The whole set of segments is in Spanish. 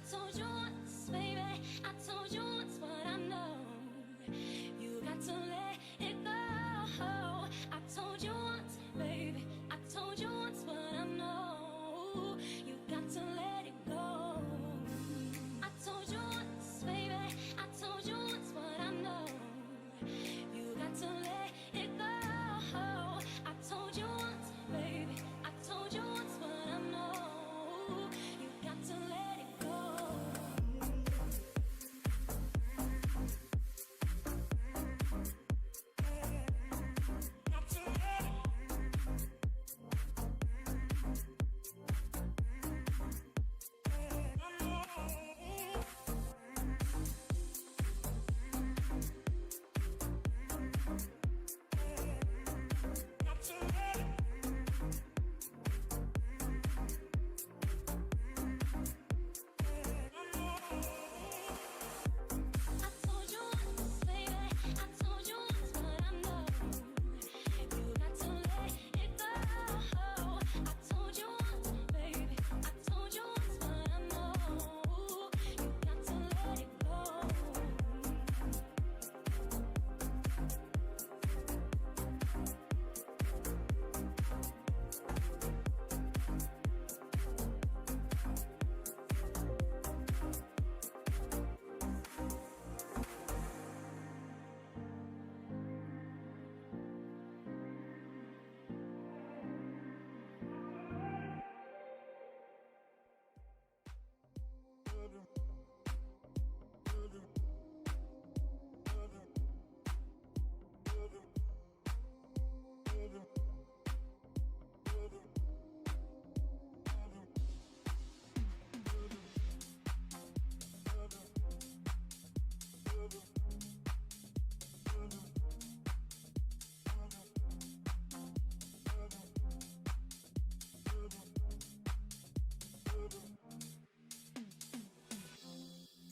told you once, baby. I told you once what I know. You got to let it go. I told you once, baby. I told you once what I know. You got to let it go. I told you once, baby. I told you once what I know. You got to let it go. I told you once, baby. I told you once what I know. You got to let it go. I told you once, baby. I told you once what I know. You got to let it go. I told you once, baby. I told you once what I know. You got to let it go.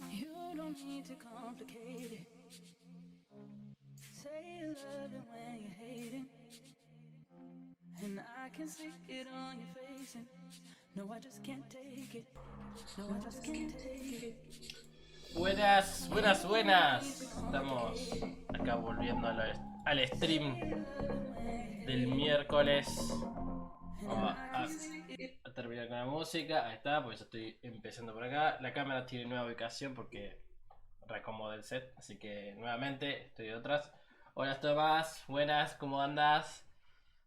You don't need to complicate it. Say you love it when you're hating, and I can see it on your face. And no, I just can't take it. No, I just can't take it. Buenas, buenas, buenas. Estamos acá volviendo al stream del miércoles. Vamos a terminar con la música. Ahí está, porque yo estoy empezando por acá. La cámara tiene nueva ubicación porque reacomodé el set. Así que nuevamente estoy de atrás. Hola Tomás, buenas, ¿cómo andas?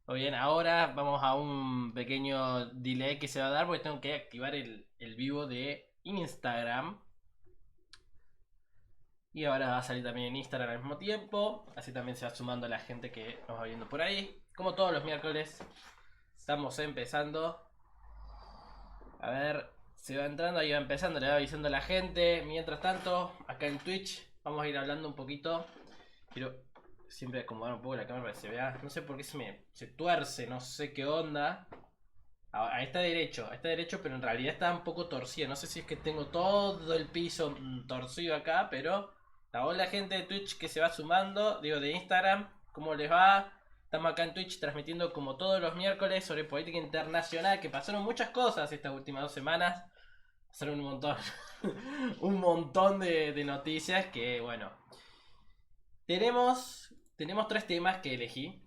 Muy bien, ahora vamos a un pequeño delay que se va a dar porque tengo que activar el vivo de Instagram. Y ahora va a salir también en Instagram al mismo tiempo. Así también se va sumando la gente que nos va viendo por ahí. Como todos los miércoles, estamos empezando. A ver, se va entrando, ahí va empezando, le va avisando a la gente. Mientras tanto, acá en Twitch vamos a ir hablando un poquito. Quiero siempre acomodar un poco la cámara para que se vea. No sé por qué se tuerce, no sé qué onda. Ahí está derecho, pero en realidad está un poco torcido. No sé si es que tengo todo el piso torcido acá, pero la gente de Twitch que se va sumando, digo de Instagram, ¿cómo les va? Estamos acá en Twitch transmitiendo como todos los miércoles sobre política internacional, que pasaron muchas cosas estas últimas 2 semanas. Pasaron un montón, un montón de noticias que, bueno. Tenemos 3 temas que elegí.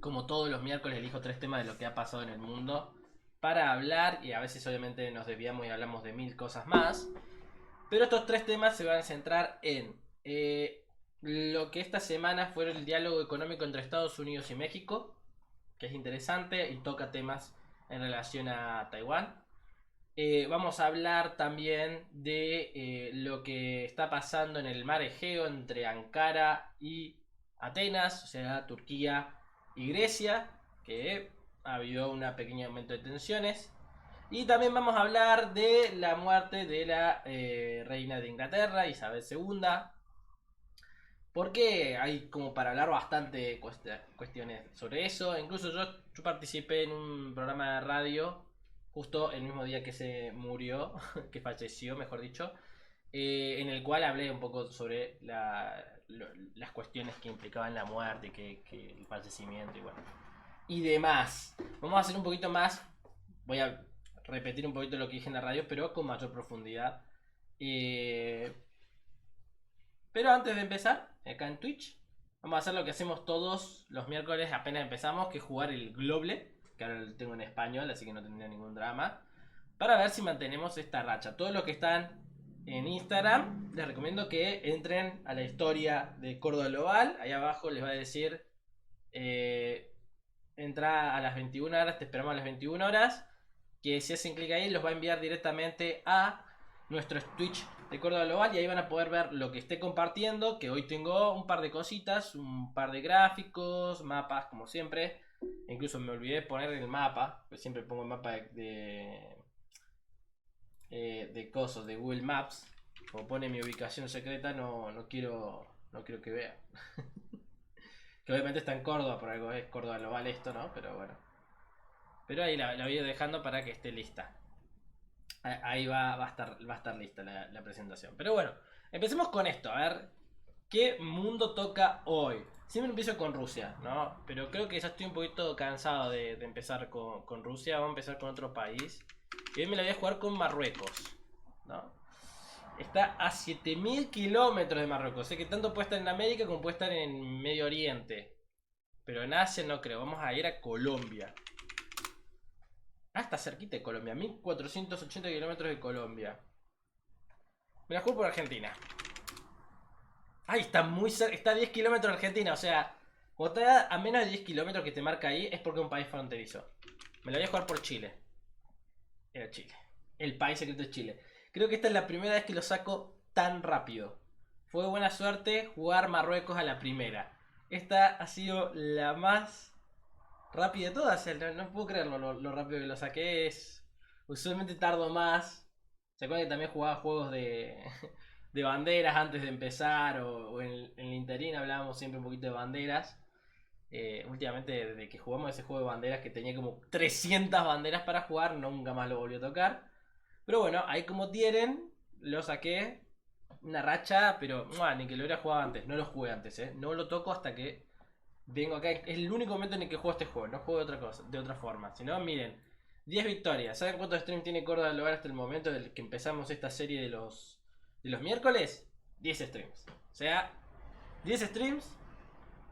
Como todos los miércoles elijo 3 temas de lo que ha pasado en el mundo para hablar, y a veces obviamente nos desviamos y hablamos de 1000 cosas más. Pero estos 3 temas se van a centrar en lo que esta semana fue el diálogo económico entre Estados Unidos y México, que es interesante y toca temas en relación a Taiwán. Vamos a hablar también de lo que está pasando en el mar Egeo entre Ankara y Atenas, o sea, Turquía y Grecia, que ha habido un pequeño aumento de tensiones. Y también vamos a hablar de la muerte de la reina de Inglaterra, Isabel II. Porque hay como para hablar bastante cuestiones sobre eso. Incluso yo participé en un programa de radio justo el mismo día que se murió, que falleció, mejor dicho, en el cual hablé un poco sobre las cuestiones que implicaban la muerte, que el fallecimiento y bueno, y demás. Vamos a hacer un poquito más, voy a repetir un poquito lo que dije en la radio, pero con mayor profundidad. Pero antes de empezar, acá en Twitch, vamos a hacer lo que hacemos todos los miércoles apenas empezamos, que es jugar el Globle, que ahora lo tengo en español, así que no tendría ningún drama, para ver si mantenemos esta racha. Todos los que están en Instagram, les recomiendo que entren a la historia de Córdoba Global. Ahí abajo les va a decir, entra a las 21 horas, te esperamos a las 21 horas, que si hacen clic ahí los va a enviar directamente a nuestro Twitch de Córdoba Global y ahí van a poder ver lo que esté compartiendo, que hoy tengo un par de cositas, un par de gráficos, mapas como siempre. Incluso me olvidé de poner el mapa, pues siempre pongo el mapa de cosas, de Google Maps. Como pone mi ubicación secreta, no quiero que vean. Que obviamente está en Córdoba, por algo es Córdoba Global esto, ¿no? Pero bueno. Pero ahí la voy a ir dejando para que esté lista. Ahí va a estar lista la presentación. Pero bueno, empecemos con esto. A ver, ¿qué mundo toca hoy? Siempre empiezo con Rusia, ¿no? Pero creo que ya estoy un poquito cansado de empezar con Rusia. Vamos a empezar con otro país. Y hoy me la voy a jugar con Marruecos, ¿no? Está a 7000 kilómetros de Marruecos. Sé que tanto puede estar en América como puede estar en Medio Oriente. Pero en Asia no creo. Vamos a ir a Colombia. Ah, está cerquita de Colombia. 1480 kilómetros de Colombia. Me la juego por Argentina. Ay, está muy cerca. Está a 10 kilómetros de Argentina. O sea, cuando está a menos de 10 kilómetros que te marca ahí, es porque es un país fronterizo. Me la voy a jugar por Chile. Era Chile. El país secreto es Chile. Creo que esta es la primera vez que lo saco tan rápido. Fue buena suerte jugar Marruecos a la primera. Esta ha sido la más rápida de todas. No puedo creerlo lo rápido que lo saqué. Usualmente tardo más. ¿Se acuerdan que también jugaba juegos de banderas antes de empezar? O en el interín hablábamos siempre un poquito de banderas. Últimamente, desde que jugamos ese juego de banderas que tenía como 300 banderas para jugar, nunca más lo volví a tocar. Pero bueno, ahí como tienen, lo saqué. Una racha, pero ni que lo hubiera jugado antes. No lo jugué antes, no lo toco hasta que vengo acá. Es el único momento en el que juego este juego. No juego de otra cosa, de otra forma. Si no, miren, 10 victorias. ¿Saben cuántos streams tiene Córdoba Global hasta el momento del que empezamos esta serie de los miércoles? 10 streams. O sea, 10 streams,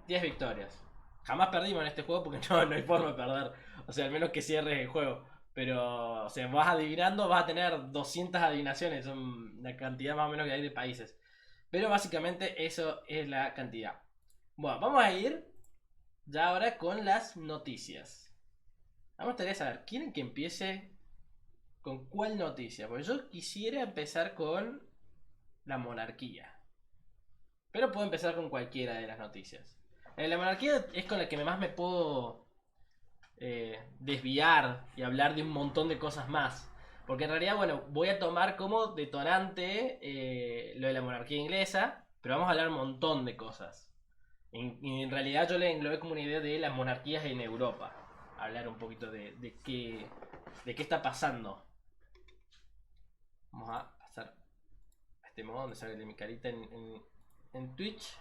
10 victorias. Jamás perdimos en este juego porque no hay forma de perder. O sea, al menos que cierres el juego. Pero, o sea, vas adivinando, vas a tener 200 adivinaciones. Son la cantidad más o menos que hay de países. Pero básicamente eso es la cantidad. Bueno, vamos a ir ya ahora con las noticias. Me gustaría saber, ¿quieren que empiece con cuál noticia? Porque yo quisiera empezar con la monarquía. Pero puedo empezar con cualquiera de las noticias. La monarquía es con la que más me puedo desviar y hablar de un montón de cosas más. Porque en realidad, bueno, voy a tomar como detonante lo de la monarquía inglesa, pero vamos a hablar un montón de cosas. En realidad yo le englobé como una idea de las monarquías en Europa. Hablar un poquito de qué está pasando. Vamos a pasar a este modo donde sale de mi carita en Twitch.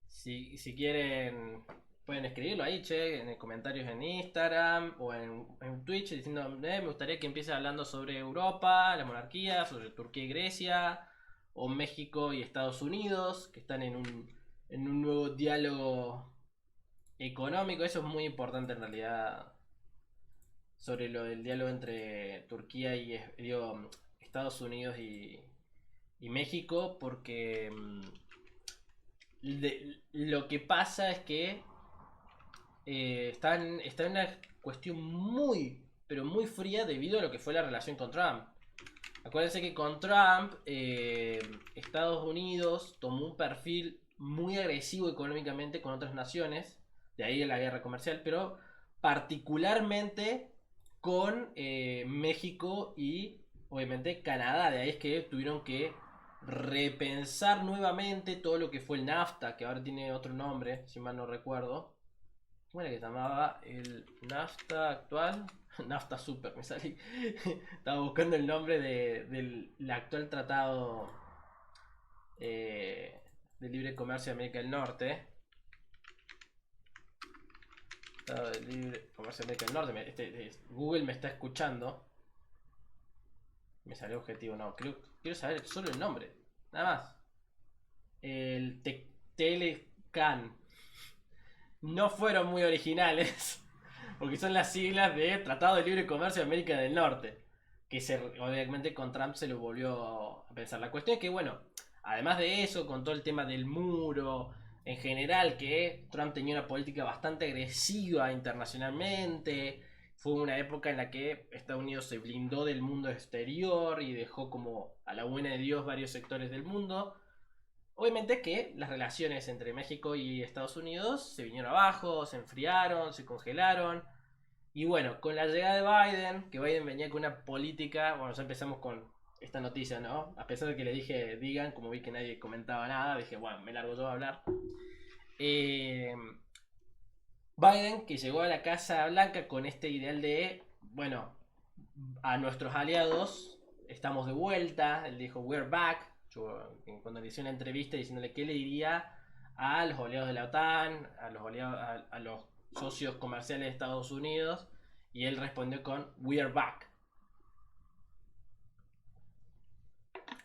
Si quieren, pueden escribirlo ahí, che, en comentarios en Instagram o en Twitch diciendo, me gustaría que empiece hablando sobre Europa, la monarquía, sobre Turquía y Grecia, o México y Estados Unidos, que están en un nuevo diálogo económico. Eso es muy importante en realidad, sobre lo del diálogo entre Turquía y Estados Unidos y México, porque lo que pasa es que está en una cuestión muy, pero muy fría debido a lo que fue la relación con Trump. Acuérdense que con Trump, Estados Unidos tomó un perfil muy agresivo económicamente con otras naciones, de ahí la guerra comercial, pero particularmente con México y obviamente Canadá. De ahí es que tuvieron que repensar nuevamente todo lo que fue el NAFTA, que ahora tiene otro nombre, si mal no recuerdo. ¿Cómo era que se llamaba el NAFTA actual? NAFTA Super, me salí. Estaba buscando el nombre del actual tratado de libre comercio de América del Norte. Tratado de Libre Comercio de América del Norte. Google me está escuchando. Me salió objetivo, no. Quiero saber solo el nombre. Nada más. El Telecan. No fueron muy originales. Porque son las siglas de Tratado de Libre Comercio de América del Norte. Que obviamente con Trump se lo volvió a pensar. La cuestión es que, bueno, además de eso, con todo el tema del muro, en general, que Trump tenía una política bastante agresiva internacionalmente. Fue una época en la que Estados Unidos se blindó del mundo exterior y dejó como a la buena de Dios varios sectores del mundo. Obviamente que las relaciones entre México y Estados Unidos se vinieron abajo, se enfriaron, se congelaron. Y bueno, con la llegada de Biden, que Biden venía con una política, bueno, ya empezamos con esta noticia, ¿no? A pesar de que le dije, digan, como vi que nadie comentaba nada, dije, bueno, me largo yo a hablar. Biden, que llegó a la Casa Blanca con este ideal de, bueno, a nuestros aliados estamos de vuelta, él dijo, we're back. Yo, cuando le hice una entrevista diciéndole qué le diría a los aliados de la OTAN, a los socios comerciales de Estados Unidos, y él respondió con we are back.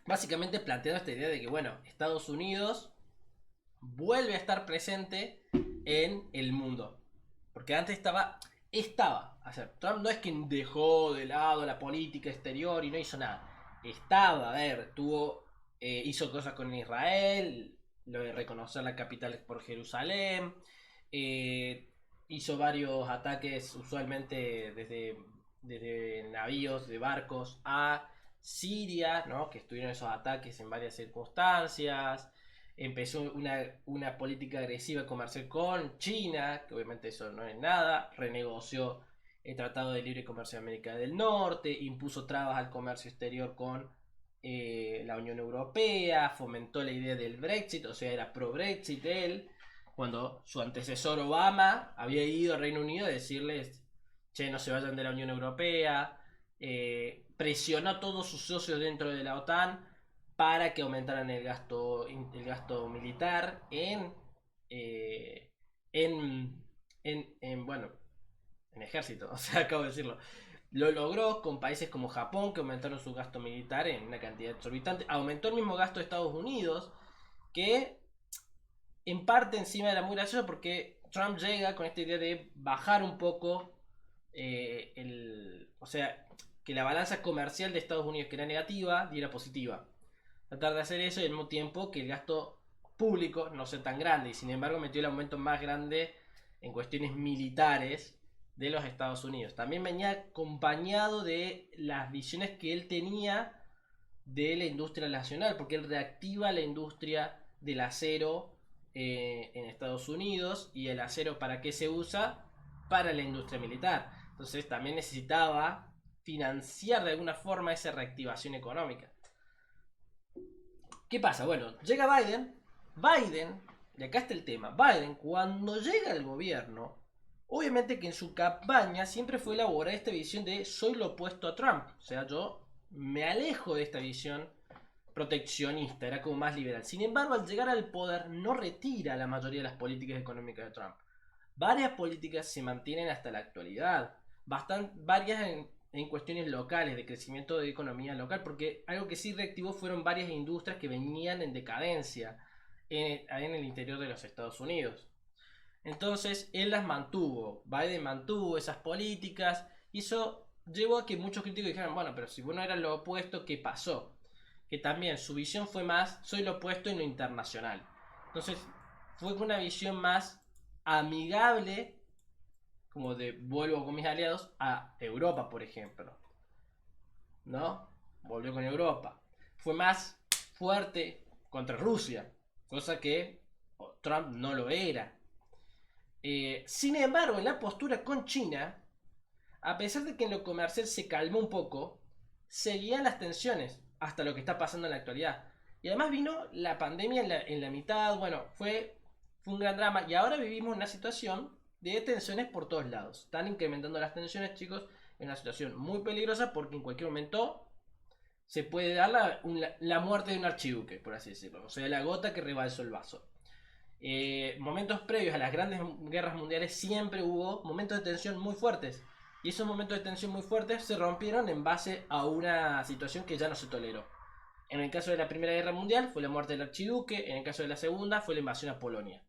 Básicamente planteando esta idea de que, bueno, Estados Unidos vuelve a estar presente en el mundo. Porque antes estaba, o sea, Trump no es quien dejó de lado la política exterior y no hizo nada. Estaba, a ver, hizo cosas con Israel, lo de reconocer la capital por Jerusalén, hizo varios ataques usualmente desde navíos, de barcos a Siria, ¿no? Que estuvieron esos ataques en varias circunstancias. Empezó una política agresiva comercial con China, que obviamente eso no es nada. Renegoció el Tratado de Libre Comercio de América del Norte, impuso trabas al comercio exterior con la Unión Europea, fomentó la idea del Brexit, o sea, era pro-Brexit él, cuando su antecesor Obama había ido al Reino Unido a decirles, che, no se vayan de la Unión Europea, presionó a todos sus socios dentro de la OTAN para que aumentaran el gasto militar bueno, en ejército, o sea, acabo de decirlo. Lo logró con países como Japón, que aumentaron su gasto militar en una cantidad exorbitante. Aumentó el mismo gasto de Estados Unidos, que en parte encima era muy gracioso porque Trump llega con esta idea de bajar un poco o sea, que la balanza comercial de Estados Unidos, que era negativa, diera positiva. Tratar de hacer eso y al mismo tiempo que el gasto público no sea tan grande. Y sin embargo metió el aumento más grande en cuestiones militares de los Estados Unidos. También venía acompañado de las visiones que él tenía de la industria nacional, porque él reactiva la industria del acero en Estados Unidos. Y el acero, ¿para qué se usa? Para la industria militar. Entonces también necesitaba financiar de alguna forma esa reactivación económica. ¿Qué pasa? Bueno, llega Biden, y acá está el tema, Biden cuando llega al gobierno, obviamente que en su campaña siempre fue elaborar esta visión de soy lo opuesto a Trump, o sea, yo me alejo de esta visión proteccionista, era como más liberal. Sin embargo, al llegar al poder no retira la mayoría de las políticas económicas de Trump. Varias políticas se mantienen hasta la actualidad, varias en cuestiones locales, de crecimiento de economía local, porque algo que sí reactivó fueron varias industrias que venían en decadencia en el interior de los Estados Unidos. Entonces él las mantuvo, Biden mantuvo esas políticas, y eso llevó a que muchos críticos dijeran, bueno, pero si bueno era lo opuesto, ¿qué pasó? Que también su visión fue más, soy lo opuesto en lo internacional. Entonces fue una visión más amigable, como de vuelvo con mis aliados, a Europa, por ejemplo. ¿No? Volvió con Europa. Fue más fuerte contra Rusia, cosa que Trump no lo era. Sin embargo, en la postura con China, a pesar de que en lo comercial se calmó un poco, seguían las tensiones hasta lo que está pasando en la actualidad. Y además vino la pandemia en la mitad, bueno, fue un gran drama. Y ahora vivimos una situación de tensiones por todos lados. Están incrementando las tensiones, chicos, en una situación muy peligrosa porque en cualquier momento se puede dar la muerte de un archiduque, por así decirlo. O sea, la gota que rebalsó el vaso. Momentos previos a las grandes guerras mundiales siempre hubo momentos de tensión muy fuertes. Y esos momentos de tensión muy fuertes se rompieron en base a una situación que ya no se toleró. En el caso de la Primera Guerra Mundial fue la muerte del archiduque, en el caso de la Segunda fue la invasión a Polonia.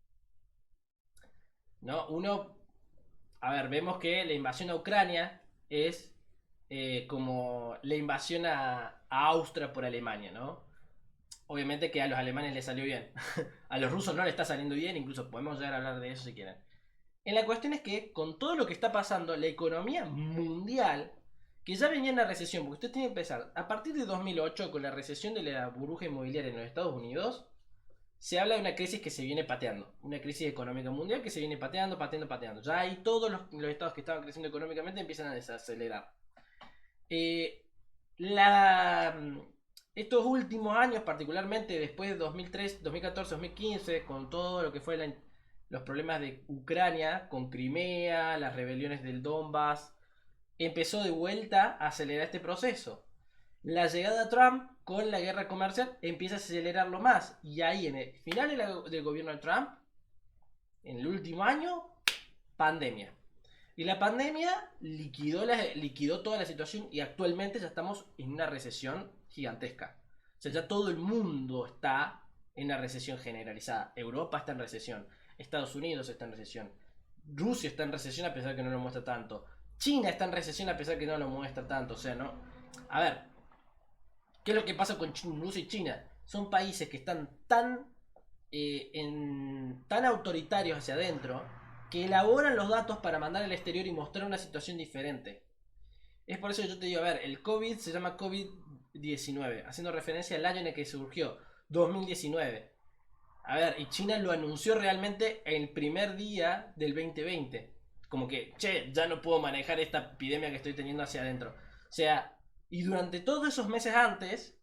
¿No? A ver, vemos que la invasión a Ucrania es como la invasión a Austria por Alemania, ¿no? Obviamente que a los alemanes les salió bien. A los rusos no les está saliendo bien, incluso podemos llegar a hablar de eso si quieren. La cuestión es que con todo lo que está pasando, la economía mundial, que ya venía en la recesión, porque usted tiene que empezar, a partir de 2008, con la recesión de la burbuja inmobiliaria en los Estados Unidos, se habla de una crisis que se viene pateando, una crisis económica mundial que se viene pateando, pateando, pateando. Ya ahí todos los estados que estaban creciendo económicamente empiezan a desacelerar. Eh, la, Estos últimos años, particularmente después de 2003, 2014, 2015, con todo lo que fue los problemas de Ucrania, con Crimea, las rebeliones del Donbass, empezó de vuelta a acelerar este proceso. La llegada de Trump con la guerra comercial empieza a acelerarlo más. Y ahí en el final del gobierno de Trump, en el último año, pandemia. Y la pandemia liquidó toda la situación y actualmente ya estamos en una recesión gigantesca. O sea, ya todo el mundo está en una recesión generalizada. Europa está en recesión. Estados Unidos está en recesión. Rusia está en recesión a pesar de que no lo muestra tanto. China está en recesión a pesar de que no lo muestra tanto. O sea, no. A ver, ¿qué es lo que pasa con Rusia y China? Son países que están tan autoritarios hacia adentro que elaboran los datos para mandar al exterior y mostrar una situación diferente. Es por eso que yo te digo, a ver, el COVID se llama COVID-19, haciendo referencia al año en el que surgió, 2019. A ver, y China lo anunció realmente el primer día del 2020. Como que, che, ya no puedo manejar esta epidemia que estoy teniendo hacia adentro. O sea, y durante todos esos meses antes,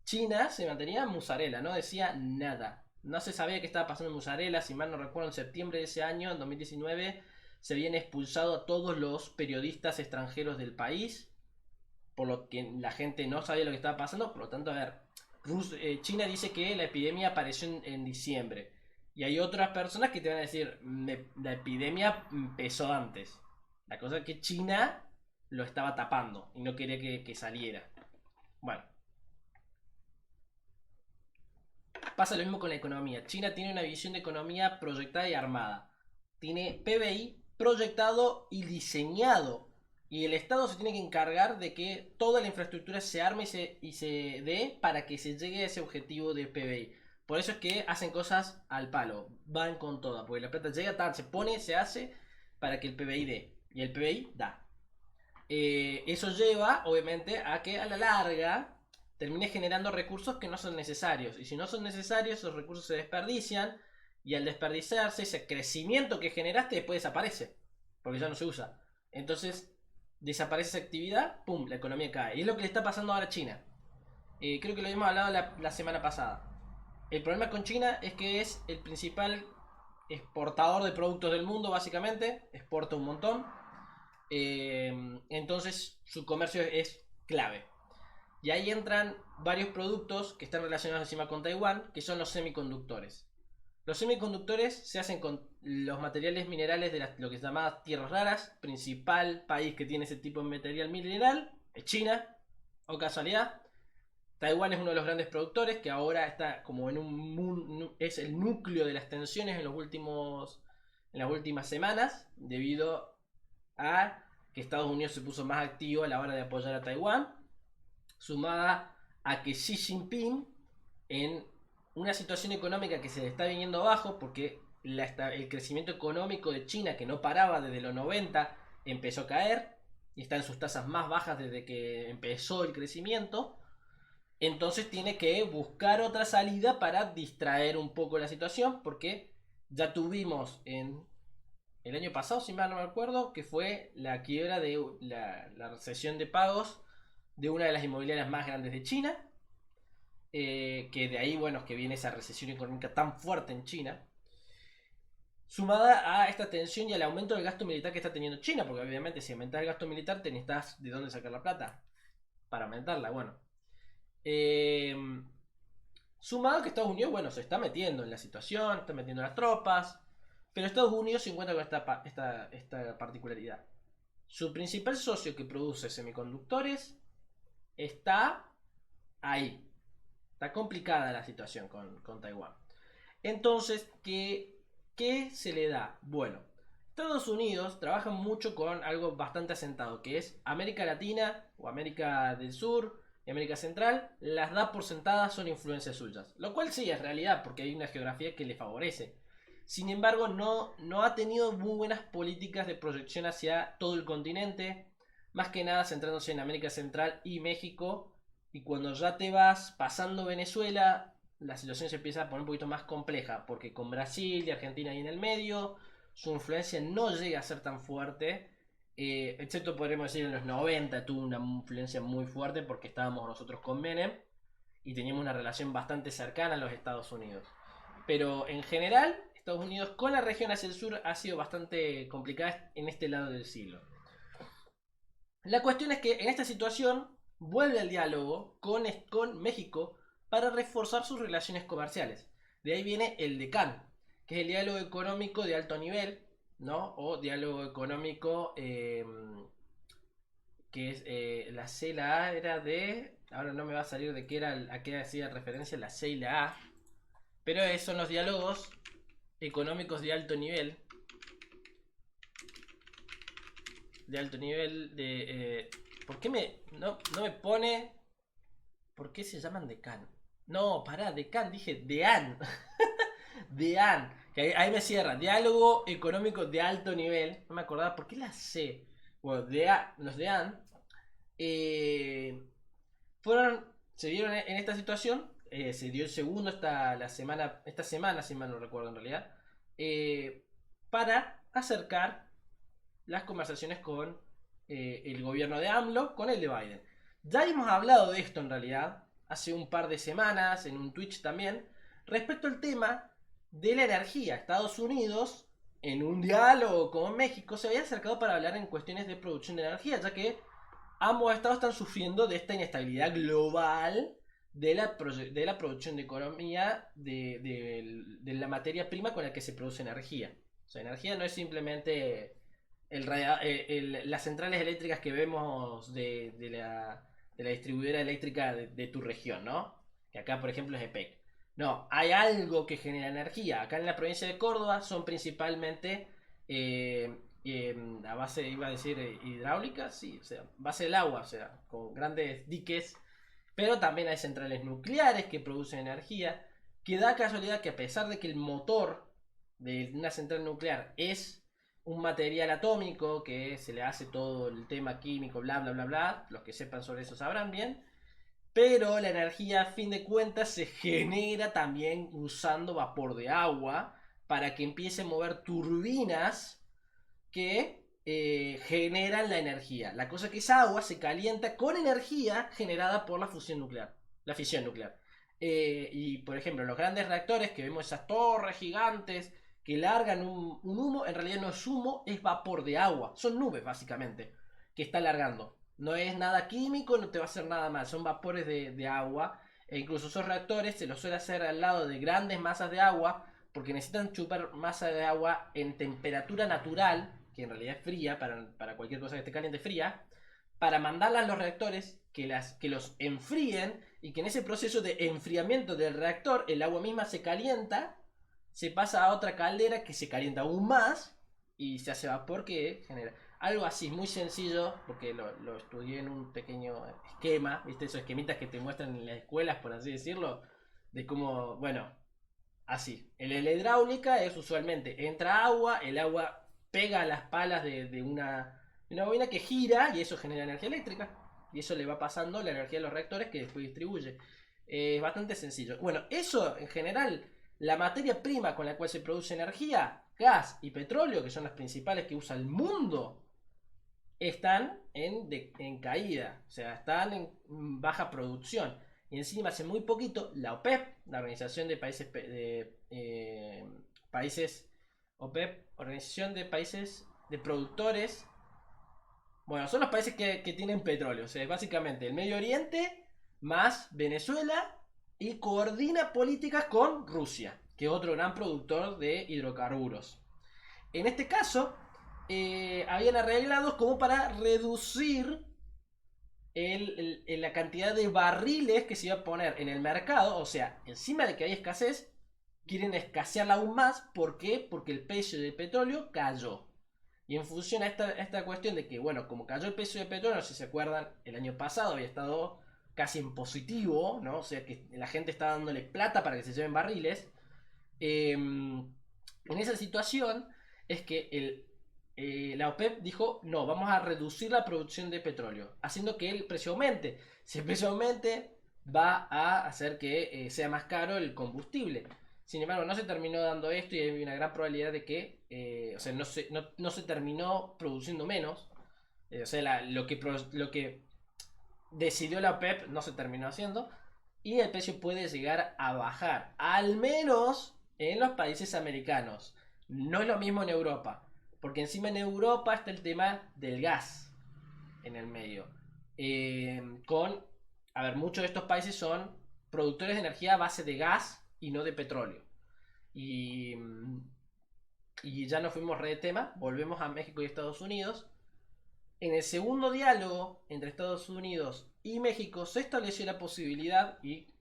China se mantenía musarela, no decía nada. No se sabía qué estaba pasando en musarela, si mal no recuerdo, en septiembre de ese año, en 2019, se habían expulsado a todos los periodistas extranjeros del país, por lo que la gente no sabía lo que estaba pasando. Por lo tanto, a ver, China dice que la epidemia apareció en diciembre. Y hay otras personas que te van a decir, la epidemia empezó antes. La cosa es que China lo estaba tapando y no quería que saliera. Bueno, pasa lo mismo con la economía. China tiene una visión de economía proyectada y armada. Tiene PBI proyectado y diseñado. Y el Estado se tiene que encargar de que toda la infraestructura se arme y se dé para que se llegue a ese objetivo de PBI. Por eso es que hacen cosas al palo, van con toda, porque la plata llega, tal, se pone, se hace para que el PBI dé. Y el PBI da. Eso lleva, obviamente, a que a la larga termine generando recursos que no son necesarios. Y si no son necesarios, esos recursos se desperdician. Y al desperdiciarse, ese crecimiento que generaste después desaparece. Porque ya no se usa. Entonces, desaparece esa actividad, ¡pum! La economía cae. Y es lo que le está pasando ahora a China. Creo que lo habíamos hablado la semana pasada. El problema con China es que es el principal exportador de productos del mundo, básicamente. Exporta un montón. Entonces, su comercio es clave. Y ahí entran varios productos que están relacionados encima con Taiwán, que son los semiconductores. Los semiconductores se hacen con los materiales minerales de lo que se llama tierras raras. Principal país que tiene ese tipo de material mineral es China, o casualidad. Taiwán es uno de los grandes productores que ahora está como es el núcleo de las tensiones en las últimas semanas, debido a que Estados Unidos se puso más activo a la hora de apoyar a Taiwán, sumada a que Xi Jinping, en una situación económica que se le está viniendo abajo, porque el crecimiento económico de China, que no paraba desde los 90, empezó a caer y está en sus tasas más bajas desde que empezó el crecimiento. Entonces tiene que buscar otra salida para distraer un poco la situación, porque ya tuvimos en el año pasado, si mal no me acuerdo, que fue la quiebra de la recesión de pagos de una de las inmobiliarias más grandes de China, que de ahí, bueno, que viene esa recesión económica tan fuerte en China, sumada a esta tensión y al aumento del gasto militar que está teniendo China, porque obviamente si aumentas el gasto militar, te necesitas de dónde sacar la plata para aumentarla. Bueno, Sumado que Estados Unidos, bueno, se está metiendo en la situación, está metiendo las tropas, pero Estados Unidos se encuentra con esta particularidad. Su principal socio que produce semiconductores está ahí. Está complicada la situación con Taiwán. Entonces, ¿qué se le da? Bueno, Estados Unidos trabaja mucho con algo bastante asentado, que es América Latina o América del Sur y América Central, las da por sentadas, son influencias suyas. Lo cual sí es realidad, porque hay una geografía que le favorece. Sin embargo, no ha tenido muy buenas políticas de proyección hacia todo el continente, más que nada centrándose en América Central y México. Y cuando ya te vas pasando Venezuela, la situación se empieza a poner un poquito más compleja, porque con Brasil y Argentina ahí en el medio, su influencia no llega a ser tan fuerte, excepto podríamos decir en los 90 tuvo una influencia muy fuerte porque estábamos nosotros con Menem y teníamos una relación bastante cercana a los Estados Unidos. Pero en general, Estados Unidos con la región hacia el sur ha sido bastante complicada en este lado del siglo. La cuestión es que en esta situación vuelve al diálogo con México para reforzar sus relaciones comerciales. De ahí viene el DECAN, que es el diálogo económico de alto nivel, ¿no? O diálogo económico que es la C, la A era de... Ahora no me va a salir de qué era, a qué hacía referencia la C y la A. Pero son los diálogos económicos de alto nivel. De alto nivel de... ¿Por qué no me pone... ¿Por qué se llaman DECAN? No, pará, DECAN, dije DEAN. DEAN. Que ahí me cierra. Diálogo económico de alto nivel. No me acordaba. ¿Por qué la C? Bueno, los DEAN se vieron en esta situación. Se dio el segundo esta semana, si mal no recuerdo en realidad. Para acercar las conversaciones con el gobierno de AMLO con el de Biden. Ya hemos hablado de esto en realidad hace un par de semanas en un Twitch también respecto al tema de la energía. Estados Unidos en un diálogo con México se había acercado para hablar en cuestiones de producción de energía, ya que ambos estados están sufriendo de esta inestabilidad global de la producción de economía de la materia prima con la que se produce energía. O sea, energía no es simplemente las centrales eléctricas que vemos de la distribuidora eléctrica de tu región, ¿no? Que acá, por ejemplo, es EPEC. No, hay algo que genera energía. Acá en la provincia de Córdoba son principalmente a base, iba a decir, hidráulica, sí, o sea, base del agua, o sea, con grandes diques. Pero también hay centrales nucleares que producen energía. Que da casualidad que a pesar de que el motor de una central nuclear es un material atómico que se le hace todo el tema químico, bla, bla, bla, bla. Los que sepan sobre eso sabrán bien. Pero la energía, a fin de cuentas, se genera también usando vapor de agua para que empiece a mover turbinas que generan la energía. La cosa que esa agua se calienta con energía generada por la fusión nuclear, la fisión nuclear. Y por ejemplo, los grandes reactores que vemos esas torres gigantes que largan un humo, en realidad no es humo, es vapor de agua. Son nubes, básicamente, que está largando. No es nada químico, no te va a hacer nada mal. Son vapores de agua. E incluso esos reactores se los suele hacer al lado de grandes masas de agua, porque necesitan chupar masa de agua en temperatura natural, que en realidad es fría, para cualquier cosa que esté caliente fría, para mandarla a los reactores que los enfríen y que en ese proceso de enfriamiento del reactor el agua misma se calienta, se pasa a otra caldera que se calienta aún más y se hace vapor que genera. Algo así, muy sencillo, porque lo estudié en un pequeño esquema, ¿viste? Esos esquemitas que te muestran en las escuelas, por así decirlo, de cómo, bueno, así. En la hidráulica es usualmente entra agua, el agua pega a las palas de una bobina que gira y eso genera energía eléctrica. Y eso le va pasando la energía a los reactores que después distribuye. Es bastante sencillo. Bueno, eso en general, la materia prima con la cual se produce energía, gas y petróleo, que son las principales que usa el mundo, están en caída, o sea, están en baja producción. Y encima hace muy poquito la OPEP, la Organización de Países OPEP, Organización de Países de Productores, bueno, son los países que tienen petróleo, o sea, básicamente el Medio Oriente más Venezuela y coordina políticas con Rusia, que es otro gran productor de hidrocarburos. En este caso, habían arreglado como para reducir la cantidad de barriles que se iba a poner en el mercado. O sea, encima de que hay escasez, quieren escasearla aún más. ¿Por qué? Porque el precio del petróleo cayó. Y en función a esta cuestión de que, bueno, como cayó el precio del petróleo, si se acuerdan, el año pasado había estado casi en positivo, ¿no? O sea que la gente estaba dándole plata para que se lleven barriles. En esa situación es que la OPEP dijo, no, vamos a reducir la producción de petróleo, haciendo que el precio aumente. Si el precio aumente, va a hacer que sea más caro el combustible. Sin embargo, no se terminó dando esto y hay una gran probabilidad de que, o sea, no se terminó produciendo menos. O sea, lo que decidió la OPEP no se terminó haciendo y el precio puede llegar a bajar, al menos en los países americanos. No es lo mismo en Europa, porque encima en Europa está el tema del gas en el medio. A ver, muchos de estos países son productores de energía a base de gas y no de petróleo. Y, y ya nos fuimos re de tema, volvemos a México y Estados Unidos. En el segundo diálogo entre Estados Unidos y México se estableció la posibilidad, y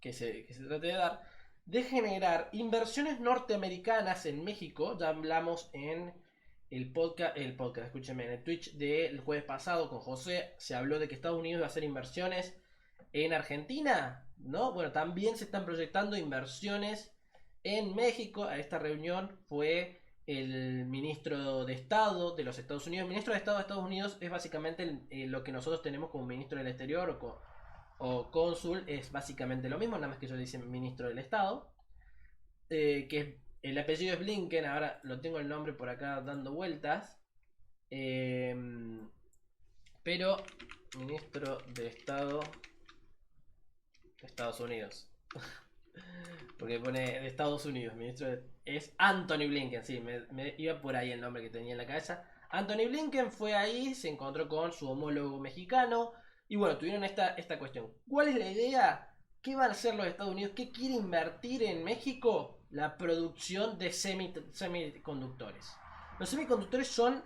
que se trate de dar, de generar inversiones norteamericanas en México. Ya hablamos en escúcheme, en el Twitch del jueves pasado con José, se habló de que Estados Unidos va a hacer inversiones en Argentina, ¿no? Bueno, también se están proyectando inversiones en México. A esta reunión fue el ministro de Estado de los Estados Unidos. El ministro de Estado de Estados Unidos es básicamente lo que nosotros tenemos como ministro del Exterior o cónsul, es básicamente lo mismo, nada más que ellos dicen ministro del Estado. Que el apellido es Blinken, ahora lo tengo el nombre por acá dando vueltas. Pero ministro de Estado de Estados Unidos. Porque pone de Estados Unidos, es Anthony Blinken, sí, me iba por ahí el nombre que tenía en la cabeza. Anthony Blinken fue ahí, se encontró con su homólogo mexicano y bueno, tuvieron esta cuestión. ¿Cuál es la idea? ¿Qué van a hacer los Estados Unidos? ¿Qué quiere invertir en México? La producción de semiconductores. Los semiconductores son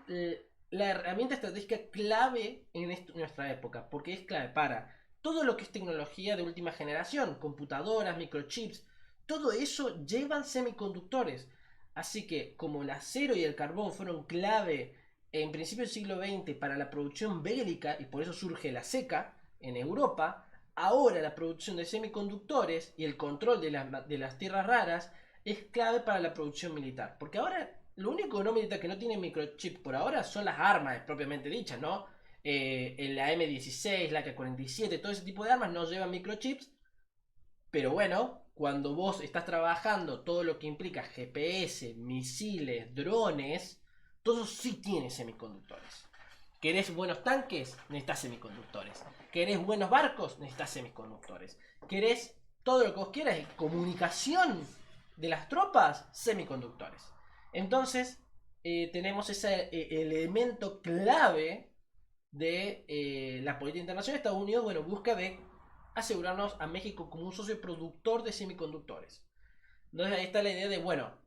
la herramienta estratégica clave en nuestra época, porque es clave para todo lo que es tecnología de última generación, computadoras, microchips, todo eso llevan semiconductores. Así que como el acero y el carbón fueron clave en principio del siglo XX para la producción bélica, y por eso surge la SECA en Europa, ahora la producción de semiconductores y el control de las tierras raras es clave para la producción militar. Porque ahora lo único no militar que no tiene microchip por ahora son las armas propiamente dichas, ¿no? La M16, la K-47, todo ese tipo de armas no llevan microchips. Pero bueno, cuando vos estás trabajando todo lo que implica GPS, misiles, drones, todo sí tiene semiconductores. ¿Querés buenos tanques? Necesitas semiconductores. ¿Querés buenos barcos? Necesitas semiconductores. ¿Querés todo lo que vos quieras? Comunicación de las tropas, semiconductores. Entonces, tenemos ese elemento clave de la política internacional. Estados Unidos, bueno, busca de asegurarnos a México como un socio productor de semiconductores. Entonces ahí está la idea de, bueno,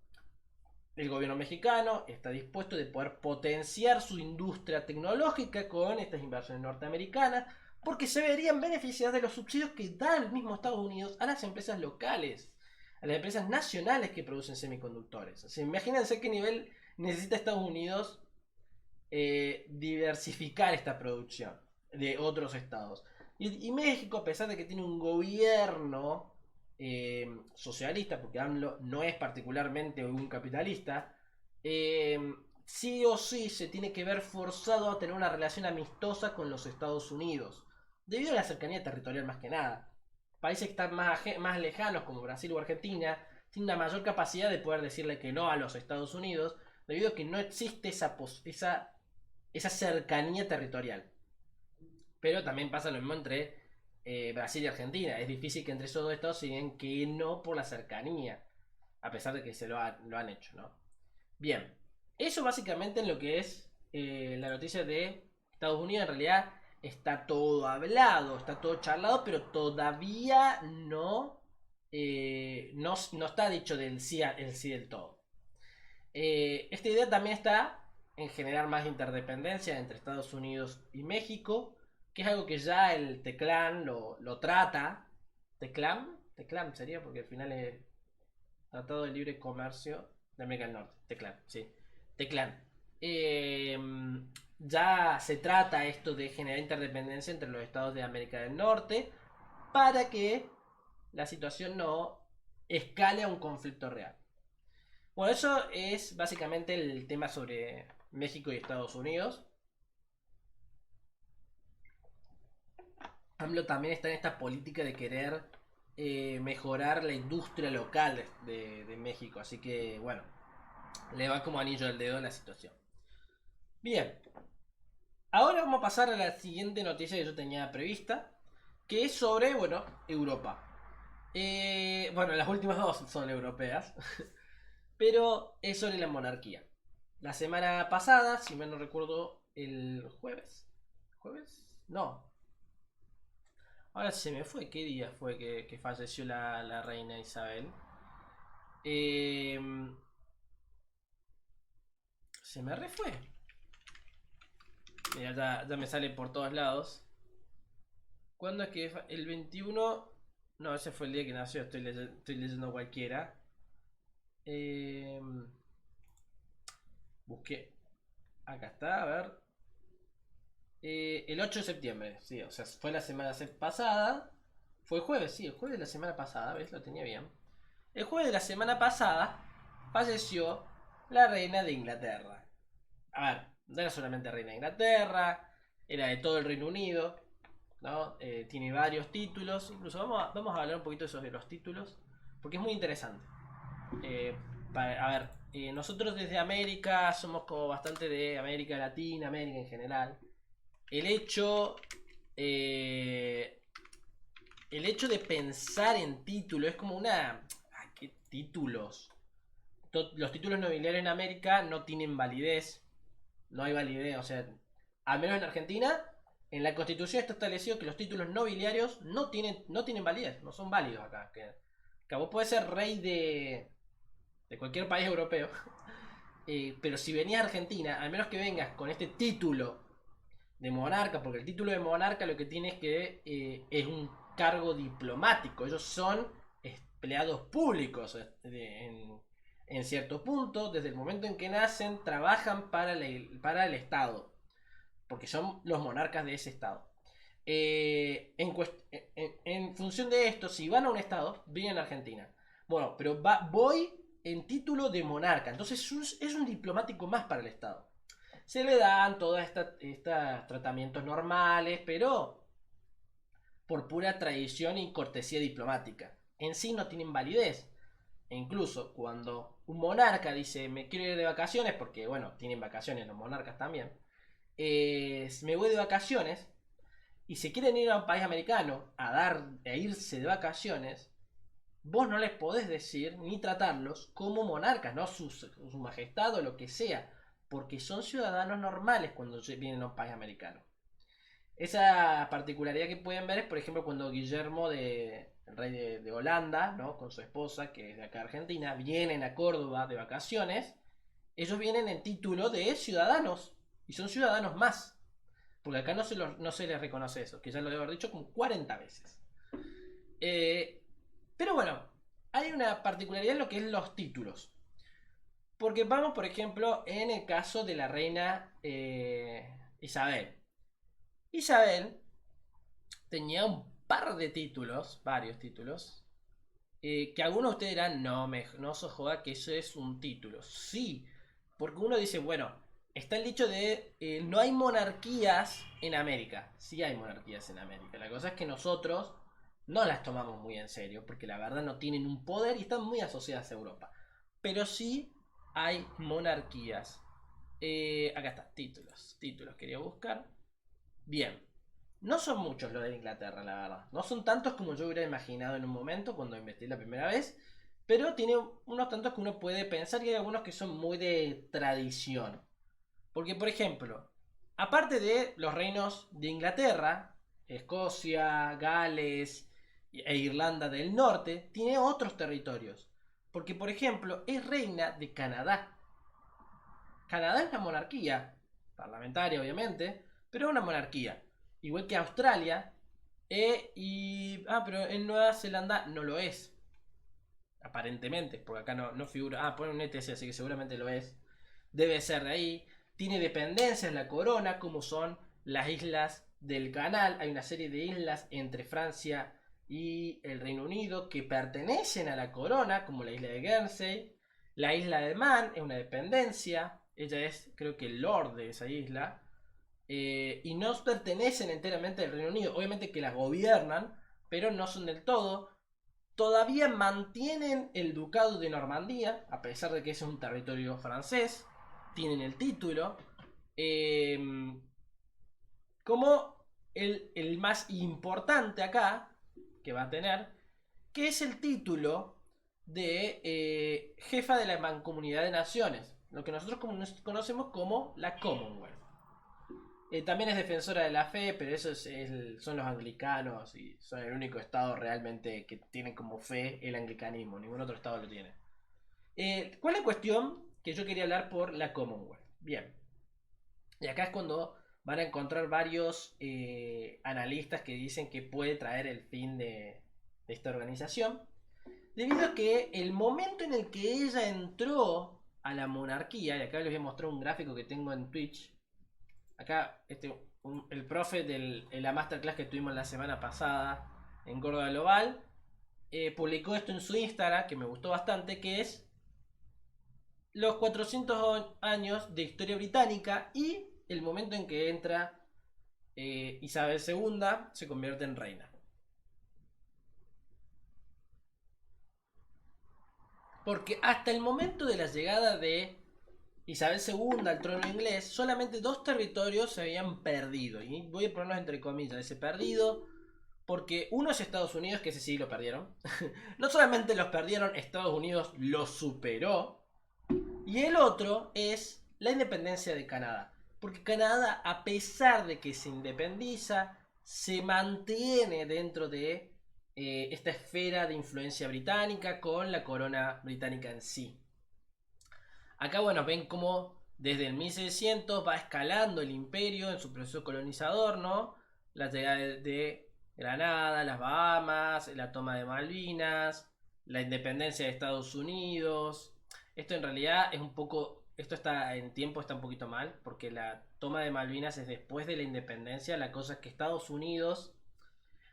el gobierno mexicano está dispuesto de poder potenciar su industria tecnológica con estas inversiones norteamericanas, porque se verían beneficiadas de los subsidios que da el mismo Estados Unidos a las empresas locales, a las empresas nacionales que producen semiconductores. O sea, imagínense qué nivel necesita Estados Unidos diversificar esta producción de otros estados. Y México, a pesar de que tiene un gobierno socialista, porque AMLO no es particularmente un capitalista, sí o sí se tiene que ver forzado a tener una relación amistosa con los Estados Unidos, debido a la cercanía territorial más que nada. Países que están más lejanos, como Brasil o Argentina, tienen una mayor capacidad de poder decirle que no a los Estados Unidos, debido a que no existe esa cercanía territorial. Pero también pasa lo mismo entre Brasil y Argentina. Es difícil que entre esos dos estados se digan que no por la cercanía, a pesar de que lo han hecho, ¿no? Bien, eso básicamente en lo que es la noticia de Estados Unidos. En realidad está todo hablado, está todo charlado, pero todavía no está dicho del sí, el sí del todo. Esta idea también está en generar más interdependencia entre Estados Unidos y México, que es algo que ya el TECLAN lo trata. ¿TECLAN? TECLAN sería porque al final es Tratado de Libre Comercio de América del Norte. TECLAN, sí. TECLAN. Eh, ya se trata esto de generar interdependencia entre los estados de América del Norte para que la situación no escale a un conflicto real. Bueno, eso es básicamente el tema sobre México y Estados Unidos. AMLO también está en esta política de querer mejorar la industria local de México. Así que, bueno, le va como anillo al dedo la situación. Bien, ahora vamos a pasar a la siguiente noticia que yo tenía prevista, que es sobre, bueno, Europa. Bueno, las últimas dos son europeas, pero es sobre la monarquía. La semana pasada, si mal no recuerdo, el jueves. ¿Jueves? No. Ahora se me fue. ¿Qué día fue que falleció la reina Isabel? Eh, se me refue. Mira, ya me sale por todos lados. ¿Cuándo es que el 21? No, ese fue el día que nació. Estoy leyendo cualquiera. Eh, busqué. Acá está, a ver. El 8 de septiembre, sí, o sea, fue la semana pasada. Fue el jueves, sí, el jueves de la semana pasada, ¿ves? Lo tenía bien. El jueves de la semana pasada falleció la reina de Inglaterra. A ver, no era solamente reina de Inglaterra, era de todo el Reino Unido, ¿no? Tiene varios títulos, incluso vamos a hablar un poquito sobre los títulos, porque es muy interesante. A ver, nosotros desde América somos como bastante de América Latina, América en general. El hecho. El hecho de pensar en título es como una. ¿Qué títulos? Los títulos nobiliarios en América no tienen validez. No hay validez, o sea, al menos en Argentina, en la Constitución está establecido que los títulos nobiliarios no tienen validez, no son válidos acá. Que vos podés ser rey de cualquier país europeo, pero si venís a Argentina, al menos que vengas con este título de monarca, porque el título de monarca lo que tiene es que es un cargo diplomático, ellos son empleados públicos en cierto punto, desde el momento en que nacen, trabajan para el Estado, porque son los monarcas de ese Estado. En función de esto, si van a un Estado, vienen a Argentina. Bueno, pero voy en título de monarca, entonces es un diplomático más para el Estado. Se le dan todos estos tratamientos normales, pero por pura tradición y cortesía diplomática. En sí no tienen validez. E incluso cuando un monarca dice me quiero ir de vacaciones, porque bueno, tienen vacaciones los monarcas también, me voy de vacaciones y se quieren ir a un país americano a irse de vacaciones, vos no les podés decir ni tratarlos como monarcas, no su majestad o lo que sea, porque son ciudadanos normales cuando vienen a un país americano. Esa particularidad que pueden ver es, por ejemplo, cuando Guillermo, el rey de Holanda, ¿no? Con su esposa, que es de acá Argentina, vienen a Córdoba de vacaciones, ellos vienen en título de ciudadanos, y son ciudadanos más, porque acá no se les reconoce eso, que ya lo debo haber dicho como 40 veces. Pero bueno, hay una particularidad en lo que es los títulos. Porque vamos, por ejemplo, en el caso de la reina Isabel. Isabel tenía un par de títulos, varios títulos, que algunos de ustedes dirán, no se joda que eso es un título. Sí, porque uno dice, bueno, está el dicho de no hay monarquías en América. Sí hay monarquías en América. La cosa es que nosotros no las tomamos muy en serio, porque la verdad no tienen un poder y están muy asociadas a Europa. Pero sí hay monarquías. Acá está, títulos quería buscar. Bien, no son muchos los de Inglaterra, la verdad. No son tantos como yo hubiera imaginado en un momento cuando investigué la primera vez. Pero tiene unos tantos que uno puede pensar y hay algunos que son muy de tradición. Porque, por ejemplo, aparte de los reinos de Inglaterra, Escocia, Gales e Irlanda del Norte, tiene otros territorios. Porque, por ejemplo, es reina de Canadá. Canadá es una monarquía, parlamentaria obviamente, pero es una monarquía. Igual que Australia, pero en Nueva Zelanda no lo es. Aparentemente, porque acá no figura. Pone un ETC, así que seguramente lo es. Debe ser de ahí. Tiene dependencias la corona, como son las islas del Canal. Hay una serie de islas entre Francia y el Reino Unido que pertenecen a la corona, como la isla de Guernsey. La isla de Man es una dependencia. Ella es, creo que, el lord de esa isla. Y no pertenecen enteramente al Reino Unido. Obviamente que las gobiernan, pero no son del todo. Todavía mantienen el ducado de Normandía, a pesar de que es un territorio francés. Tienen el título. Como el más importante acá, que va a tener, que es el título de jefa de la Mancomunidad de Naciones, lo que nosotros conocemos como la Commonwealth. También es defensora de la fe, pero eso son los anglicanos y son el único estado realmente que tiene como fe el anglicanismo. Ningún otro estado lo tiene. ¿Cuál es la cuestión que yo quería hablar por la Commonwealth? Bien. Y acá es cuando van a encontrar varios analistas que dicen que puede traer el fin de esta organización. Debido a que el momento en el que ella entró a la monarquía, y acá les voy a mostrar un gráfico que tengo en Twitch. Acá el profe de la masterclass que tuvimos la semana pasada en Córdoba Global publicó esto en su Instagram, que me gustó bastante, que es los 400 años de historia británica y el momento en que entra Isabel II, se convierte en reina. Porque hasta el momento de la llegada de Isabel II al trono inglés, solamente 2 territorios se habían perdido. Y voy a ponerlos entre comillas, ese perdido, porque uno es Estados Unidos, que ese sí lo perdieron. No solamente los perdieron, Estados Unidos los superó. Y el otro es la independencia de Canadá. Porque Canadá, a pesar de que se independiza, se mantiene dentro de esta esfera de influencia británica con la corona británica en sí. Acá, bueno, ven cómo desde el 1600 va escalando el imperio en su proceso colonizador, ¿no? La llegada de Granada, las Bahamas, la toma de Malvinas, la independencia de Estados Unidos. Esto en realidad es un poco... Esto está en tiempo, está un poquito mal, porque la toma de Malvinas es después de la independencia. La cosa es que Estados Unidos...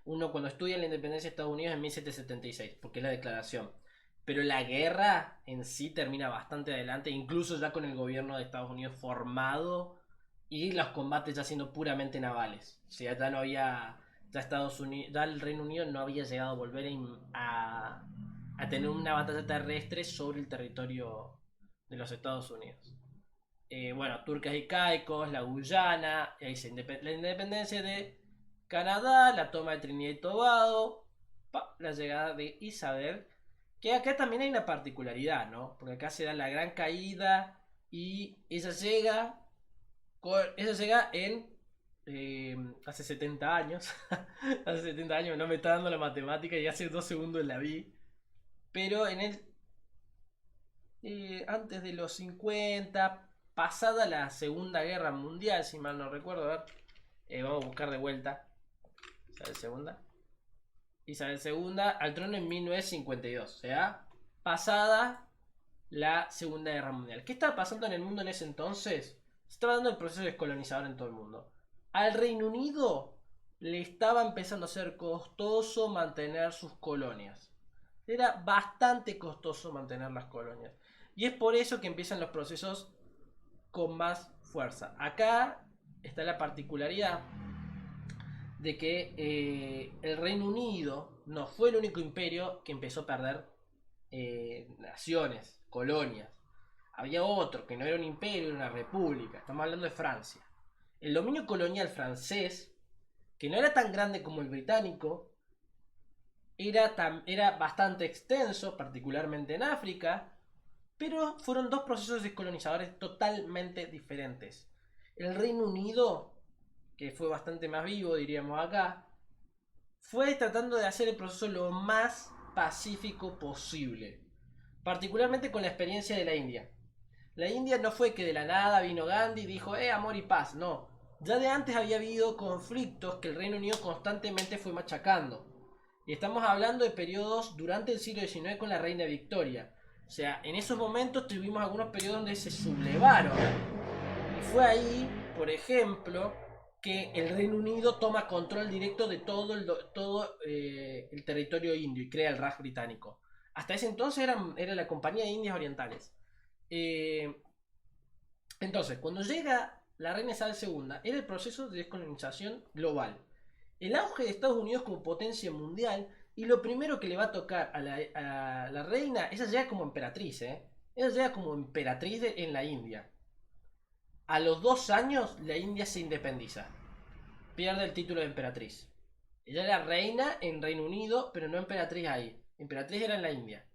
Uno cuando estudia la independencia de Estados Unidos es en 1776, porque es la declaración. Pero la guerra en sí termina bastante adelante, incluso ya con el gobierno de Estados Unidos formado y los combates ya siendo puramente navales. O sea, ya no había, ya Estados Unidos, ya el Reino Unido no había llegado a volver a tener una batalla terrestre sobre el territorio de los Estados Unidos. Bueno, turcas y caicos, la Guyana, y ahí la independencia de Canadá, la toma de Trinidad y Tobago, la llegada de Isabel. Que acá también hay una particularidad, ¿no? Porque acá se da la gran caída y ella llega en hace 70 años. Hace 70 años no me está dando la matemática y hace 2 segundos la vi. Pero en el antes de los 50, pasada la Segunda Guerra Mundial, si mal no recuerdo, a ver, vamos a buscar de vuelta. Isabel II al trono en 1952, o sea, pasada la Segunda Guerra Mundial. ¿Qué estaba pasando en el mundo en ese entonces? Se estaba dando el proceso descolonizador en todo el mundo. Al Reino Unido le estaba empezando a ser costoso mantener sus colonias. Era bastante costoso mantener las colonias. Y es por eso que empiezan los procesos con más fuerza. Acá está la particularidad de que el Reino Unido no fue el único imperio que empezó a perder naciones, colonias. Había otro que no era un imperio, era una república. Estamos hablando de Francia. El dominio colonial francés, que no era tan grande como el británico, era bastante extenso, particularmente en África, pero fueron 2 procesos descolonizadores totalmente diferentes. El Reino Unido, que fue bastante más vivo, diríamos acá, fue tratando de hacer el proceso lo más pacífico posible, particularmente con la experiencia de la India. La India no fue que de la nada vino Gandhi y dijo, amor y paz, no. Ya de antes había habido conflictos que el Reino Unido constantemente fue machacando. Y estamos hablando de periodos durante el siglo XIX con la reina Victoria. O sea, en esos momentos tuvimos algunos periodos donde se sublevaron. Y fue ahí, por ejemplo, que el Reino Unido toma control directo de todo el territorio indio y crea el Raj británico. Hasta ese entonces era la Compañía de Indias Orientales. Eh, entonces, cuando llega la reina Isabel II, era el proceso de descolonización global. El auge de Estados Unidos como potencia mundial, y lo primero que le va a tocar a la reina, ella llega como emperatriz, ella llega como emperatriz en la India. A los 2 años la India se independiza, pierde el título de emperatriz. Ella era reina en Reino Unido, pero no emperatriz ahí. Emperatriz era en la India.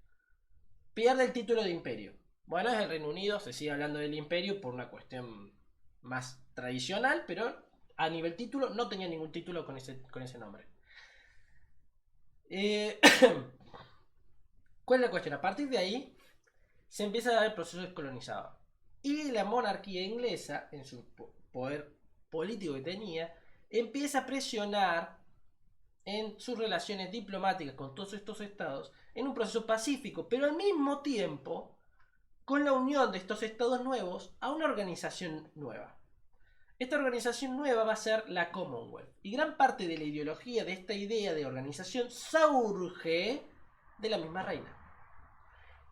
Pierde el título de imperio. Bueno, es el Reino Unido, se sigue hablando del imperio por una cuestión más tradicional, pero a nivel título no tenía ningún título con ese nombre. ¿Cuál es la cuestión? A partir de ahí se empieza a dar el proceso descolonizado. Y la monarquía inglesa, en su poder político que tenía, empieza a presionar en sus relaciones diplomáticas con todos estos estados en un proceso pacífico, pero al mismo tiempo con la unión de estos estados nuevos a una organización nueva. Esta organización nueva va a ser la Commonwealth. Y gran parte de la ideología de esta idea de organización surge de la misma reina.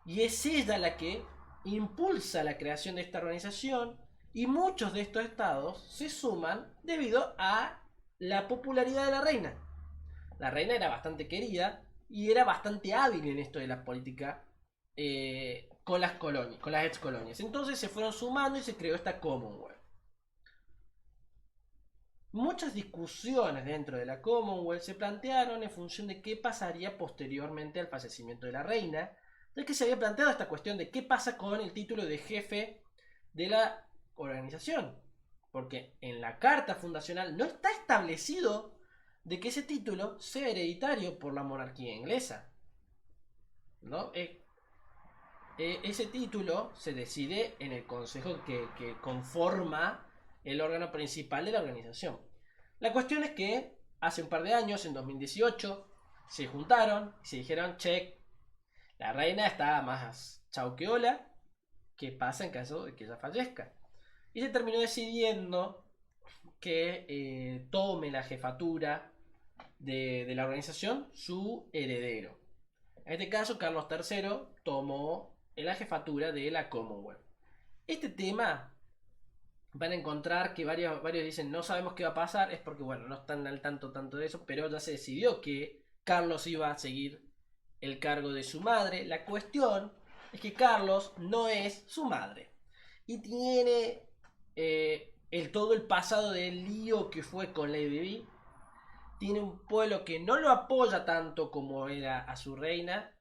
Y es ella la que impulsa la creación de esta organización y muchos de estos estados se suman debido a la popularidad de la reina. La reina era bastante querida y era bastante hábil en esto de la política con las colonias, con las ex colonias. Entonces se fueron sumando y se creó esta Commonwealth. Muchas discusiones dentro de la Commonwealth se plantearon en función de qué pasaría posteriormente al fallecimiento de la reina, ya que se había planteado esta cuestión de qué pasa con el título de jefe de la organización, porque en la carta fundacional no está establecido de que ese título sea hereditario por la monarquía inglesa, ¿no? Ese título se decide en el consejo que conforma el órgano principal de la organización. La cuestión es que hace un par de años, en 2018, se juntaron y se dijeron, che, la reina está más chau que hola, ¿qué pasa en caso de que ella fallezca? Y se terminó decidiendo que tome la jefatura de la organización su heredero. En este caso, Carlos III tomó la jefatura de la Commonwealth. Este tema van a encontrar que varios dicen no sabemos qué va a pasar, es porque bueno, no están al tanto de eso, pero ya se decidió que Carlos iba a seguir el cargo de su madre. La cuestión es que Carlos no es su madre y tiene todo el pasado del lío que fue con Lady Di. Tiene un pueblo que no lo apoya tanto como era a su reina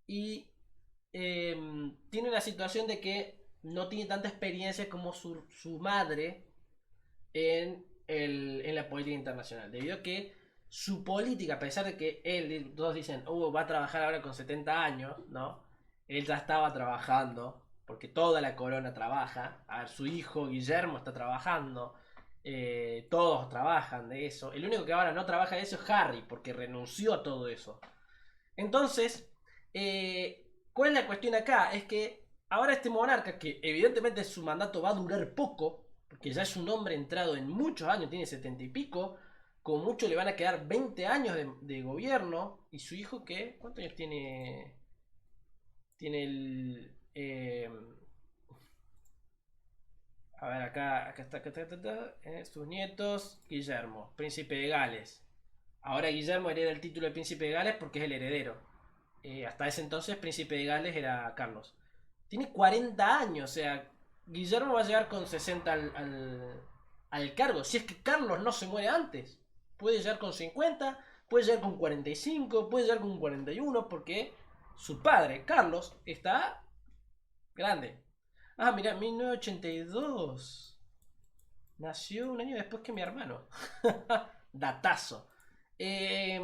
y tiene una situación de que no tiene tanta experiencia como su madre en la política internacional, debido a que su política, a pesar de que él, todos dicen, va a trabajar ahora con 70 años, ¿no? Él ya estaba trabajando, porque toda la corona trabaja, a ver, su hijo Guillermo está trabajando, todos trabajan de eso, el único que ahora no trabaja de eso es Harry, porque renunció a todo eso. Entonces, ¿cuál es la cuestión acá? Es que ahora este monarca, que evidentemente su mandato va a durar poco, porque ya es un hombre entrado en muchos años, tiene 70 y pico, como mucho le van a quedar 20 años de gobierno, y su hijo, ¿qué? ¿Cuántos años tiene? Tiene a ver, acá está, sus nietos, Guillermo, príncipe de Gales. Ahora Guillermo hereda el título de príncipe de Gales porque es el heredero. Hasta ese entonces príncipe de Gales era Carlos. Tiene 40 años, o sea, Guillermo va a llegar con 60 al cargo. Si es que Carlos no se muere antes. Puede llegar con 50, puede llegar con 45, puede llegar con 41, porque su padre, Carlos, está grande. Ah, mira, 1982. Nació un año después que mi hermano. Datazo. Eh,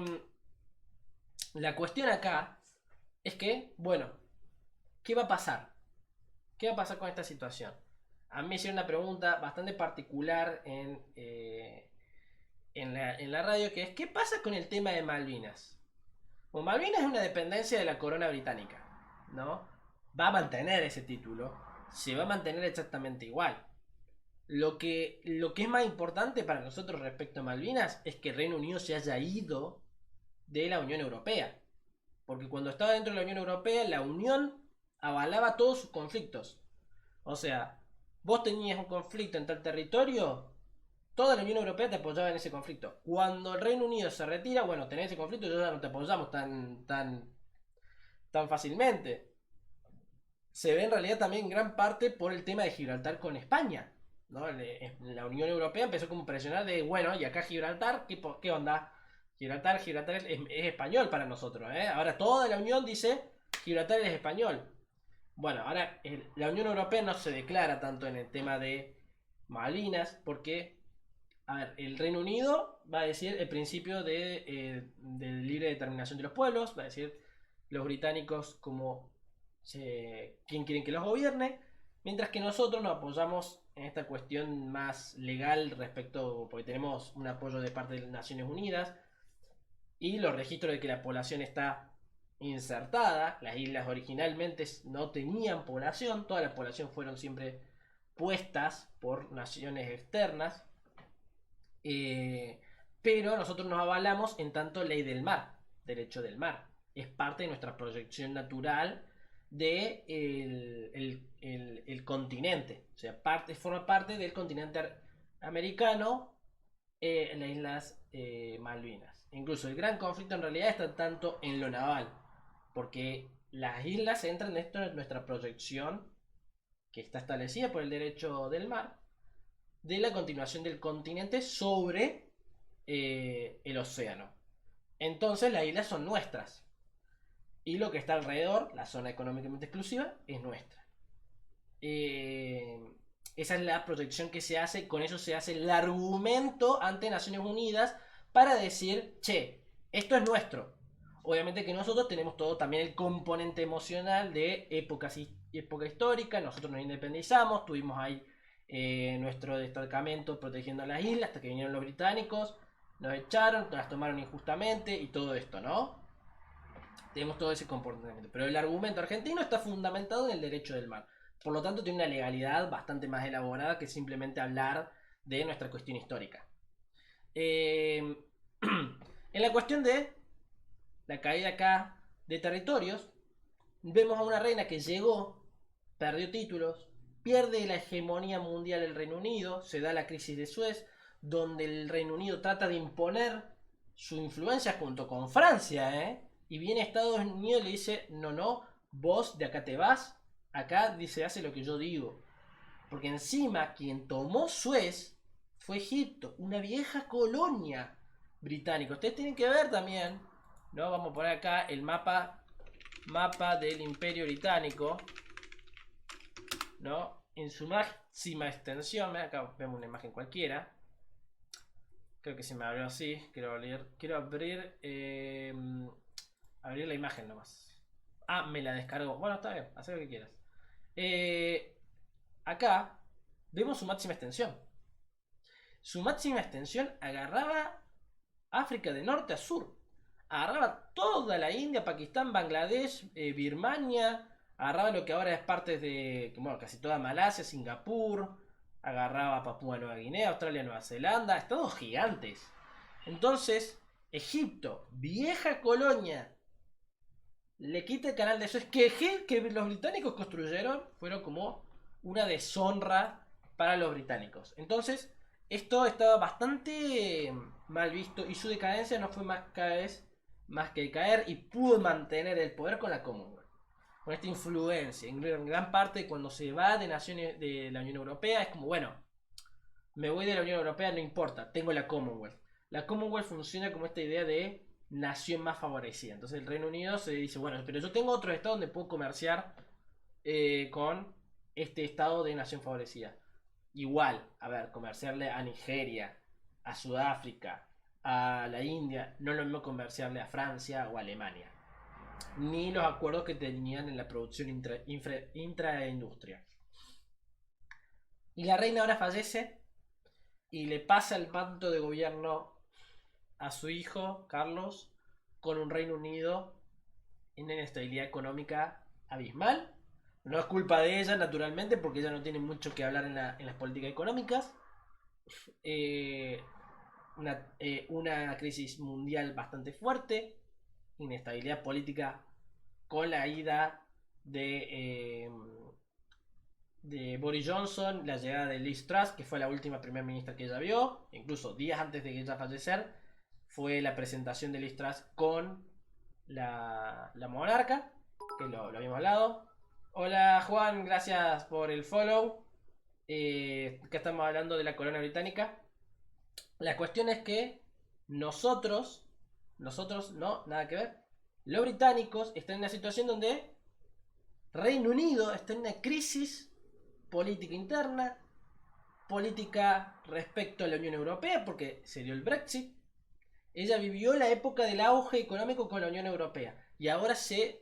la cuestión acá es que, bueno, ¿qué va a pasar? ¿Qué va a pasar con esta situación? A mí me hicieron una pregunta bastante particular en la radio, que es, ¿qué pasa con el tema de Malvinas? Bueno, Malvinas es una dependencia de la corona británica, ¿no? Va a mantener ese título, se va a mantener exactamente igual. Lo que es más importante para nosotros respecto a Malvinas es que el Reino Unido se haya ido de la Unión Europea. Porque cuando estaba dentro de la Unión Europea, la Unión avalaba todos sus conflictos. O sea, vos tenías un conflicto en tal territorio, toda la Unión Europea te apoyaba en ese conflicto. Cuando el Reino Unido se retira, bueno, tenés ese conflicto, ya no te apoyamos tan fácilmente. Se ve en realidad también en gran parte por el tema de Gibraltar con España. ¿No? La Unión Europea empezó como a presionar de, bueno, y acá Gibraltar, ¿qué onda? Gibraltar es español para nosotros. ¿Eh? Ahora toda la Unión dice Gibraltar es español. Bueno, ahora la Unión Europea no se declara tanto en el tema de Malvinas porque, a ver, el Reino Unido va a decir el principio de libre determinación de los pueblos, va a decir los británicos como quién quieren que los gobierne, mientras que nosotros nos apoyamos en esta cuestión más legal respecto, porque tenemos un apoyo de parte de las Naciones Unidas y los registros de que la población está insertada. Las islas originalmente no tenían población, toda la población fueron siempre puestas por naciones externas, pero nosotros nos avalamos en tanto ley del mar, derecho del mar. Es parte de nuestra proyección natural de el continente. O sea, forma parte del continente americano en las Islas Malvinas. Incluso el gran conflicto en realidad está tanto en lo naval, porque las islas entran dentro de nuestra proyección que está establecida por el derecho del mar, de la continuación del continente sobre el océano. Entonces las islas son nuestras y lo que está alrededor, la zona económicamente exclusiva, es nuestra. Esa es la proyección que se hace, con eso se hace el argumento ante Naciones Unidas para decir, che, esto es nuestro. Obviamente que nosotros tenemos todo también el componente emocional de época histórica, nosotros nos independizamos, tuvimos ahí nuestro destacamento protegiendo las islas hasta que vinieron los británicos, nos echaron, las tomaron injustamente y todo esto, ¿no? Tenemos todo ese comportamiento. Pero el argumento argentino está fundamentado en el derecho del mar. Por lo tanto, tiene una legalidad bastante más elaborada que simplemente hablar de nuestra cuestión histórica. En la cuestión de la caída acá de territorios, vemos a una reina que llegó, perdió títulos, pierde la hegemonía mundial el Reino Unido, se da la crisis de Suez, donde el Reino Unido trata de imponer su influencia junto con Francia, ¿eh? Y viene Estados Unidos y le dice, no, vos de acá te vas, acá se hace lo que yo digo. Porque encima quien tomó Suez fue Egipto, una vieja colonia británica. Ustedes tienen que ver también, ¿no? Vamos a poner acá el mapa del Imperio Británico, ¿no? En su máxima extensión, acá vemos una imagen cualquiera. Creo que se me abrió así. Quiero abrir la imagen nomás. Ah, me la descargó. Bueno, está bien, haz lo que quieras. Acá vemos su máxima extensión. Su máxima extensión agarraba África de norte a sur. Agarraba toda la India, Pakistán, Bangladesh, Birmania. Agarraba lo que ahora es parte de, bueno, casi toda Malasia, Singapur. Agarraba Papúa Nueva Guinea, Australia, Nueva Zelanda. Estados gigantes. Entonces, Egipto, vieja colonia, le quita el canal de Suez que los británicos construyeron. Fueron como una deshonra para los británicos. Entonces, esto estaba bastante mal visto y su decadencia no fue cada vez más que caer, y pudo mantener el poder con la Commonwealth. Con esta influencia, en gran parte cuando se va de naciones de la Unión Europea, es como, bueno, me voy de la Unión Europea, no importa, tengo la Commonwealth. La Commonwealth funciona como esta idea de nación más favorecida. Entonces el Reino Unido se dice, bueno, pero yo tengo otro estado donde puedo comerciar con este estado de nación favorecida. igual, a ver, comerciarle a Nigeria, a Sudáfrica, a la India, no es lo mismo comerciarle a Francia o a Alemania. Ni los acuerdos que tenían en la producción intraindustria. Y la reina ahora fallece y le pasa el manto de gobierno a su hijo, Carlos, con un Reino Unido en una inestabilidad económica abismal. No es culpa de ella, naturalmente, porque ella no tiene mucho que hablar en las políticas económicas. Eh, una crisis mundial bastante fuerte, inestabilidad política con la ida de Boris Johnson, la llegada de Liz Truss, que fue la última primera ministra que ella vio, incluso días antes de que ella fallecer, fue la presentación de Liz Truss con la monarca, que lo habíamos hablado. Hola Juan, gracias por el follow. Que estamos hablando de la corona británica. La cuestión es que nosotros no, nada que ver. Los británicos están en una situación donde Reino Unido está en una crisis política interna, política respecto a la Unión Europea, porque se dio el Brexit. Ella vivió la época del auge económico con la Unión Europea y ahora se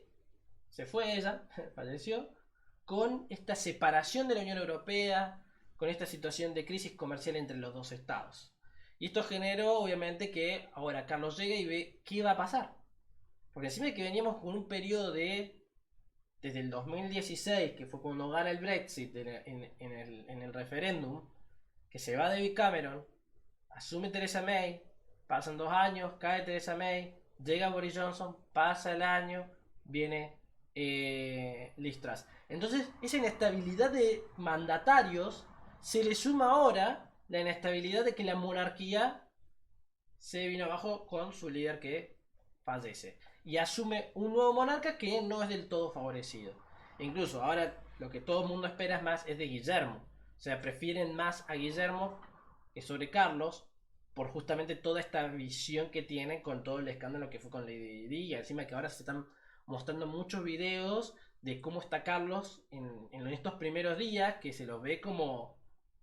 fue ella, falleció, con esta separación de la Unión Europea, con esta situación de crisis comercial entre los dos estados. Y esto generó, obviamente, que ahora Carlos llega y ve qué va a pasar. Porque encima de que veníamos con un periodo desde el 2016, que fue cuando gana el Brexit en el referéndum, que se va David Cameron, asume Theresa May, pasan 2 años, cae Theresa May, llega Boris Johnson, pasa el año, viene Liz Truss. Entonces, esa inestabilidad de mandatarios se le suma ahora la inestabilidad de que la monarquía se vino abajo con su líder que fallece. Y asume un nuevo monarca que no es del todo favorecido. E incluso ahora lo que todo el mundo espera es de Guillermo. O sea, prefieren más a Guillermo que sobre Carlos por justamente toda esta visión que tienen con todo el escándalo que fue con Lady Di. Y encima que ahora se están mostrando muchos videos de cómo está Carlos en estos primeros días, que se lo ve como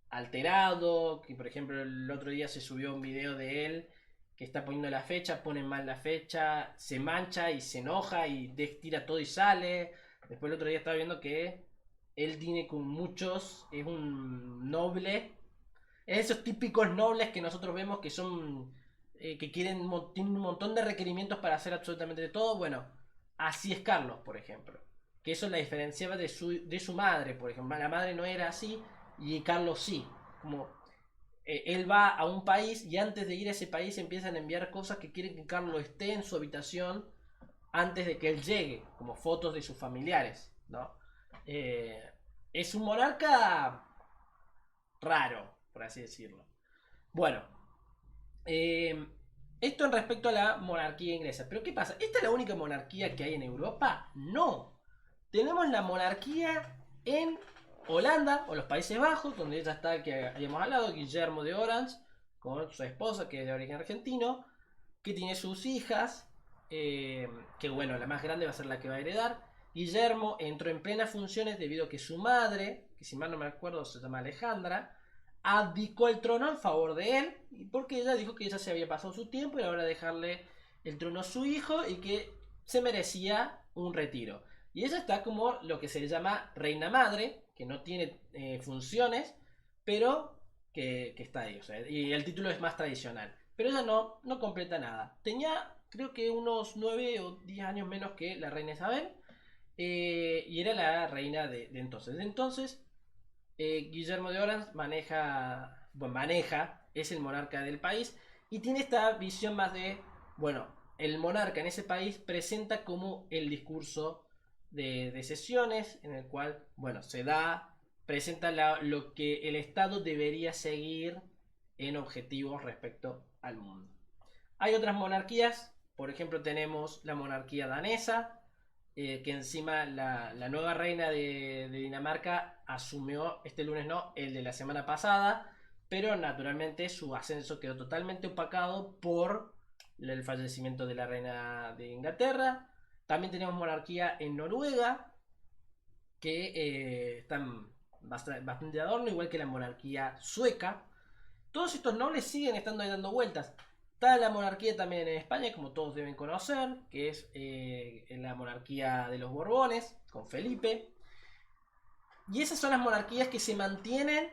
alterado, que por ejemplo el otro día se subió un video de él que está poniendo la fecha, pone mal la fecha, se mancha y se enoja y tira todo y sale. Después el otro día estaba viendo que él tiene con muchos, es un noble, es esos típicos nobles que nosotros vemos que son, que tienen un montón de requerimientos para hacer absolutamente todo. Bueno, así es Carlos, por ejemplo. Que eso la diferenciaba de su madre, por ejemplo. La madre no era así y Carlos sí. Como él va a un país y antes de ir a ese país empiezan a enviar cosas que quieren que Carlos esté en su habitación antes de que él llegue, como fotos de sus familiares, ¿no? Es un monarca raro, por así decirlo. Bueno, esto en respecto a la monarquía inglesa. Pero ¿qué pasa? ¿Esta es la única monarquía que hay en Europa? No. Tenemos la monarquía en Holanda o los Países Bajos, donde ya está el que habíamos hablado, Guillermo de Orange, con su esposa, que es de origen argentino, que tiene sus hijas, que bueno, la más grande va a ser la que va a heredar. Guillermo entró en plenas funciones debido a que su madre, que si mal no me acuerdo se llama Alejandra, abdicó el trono en favor de él, porque ella dijo que ella se había pasado su tiempo y ahora dejarle el trono a su hijo y que se merecía un retiro. Y ella está como lo que se le llama reina madre, que no tiene funciones, pero que está ahí. O sea, y el título es más tradicional. Pero ella no completa nada. Tenía, creo que unos 9 o 10 años menos que la reina Isabel. Y era la reina de entonces. De entonces, Guillermo de Orange maneja, es el monarca del país y tiene esta visión más de, bueno, el monarca en ese país presenta como el discurso de sesiones en el cual, bueno, presenta lo que el Estado debería seguir en objetivos respecto al mundo. Hay otras monarquías, por ejemplo tenemos la monarquía danesa, que encima la nueva reina de Dinamarca asumió este lunes, no, el de la semana pasada, pero naturalmente su ascenso quedó totalmente opacado por el fallecimiento de la reina de Inglaterra. También tenemos monarquía en Noruega, que están bastante de adorno, igual que la monarquía sueca. Todos estos nobles siguen estando ahí dando vueltas. Está la monarquía también en España, como todos deben conocer, que es la monarquía de los Borbones, con Felipe. Y esas son las monarquías que se mantienen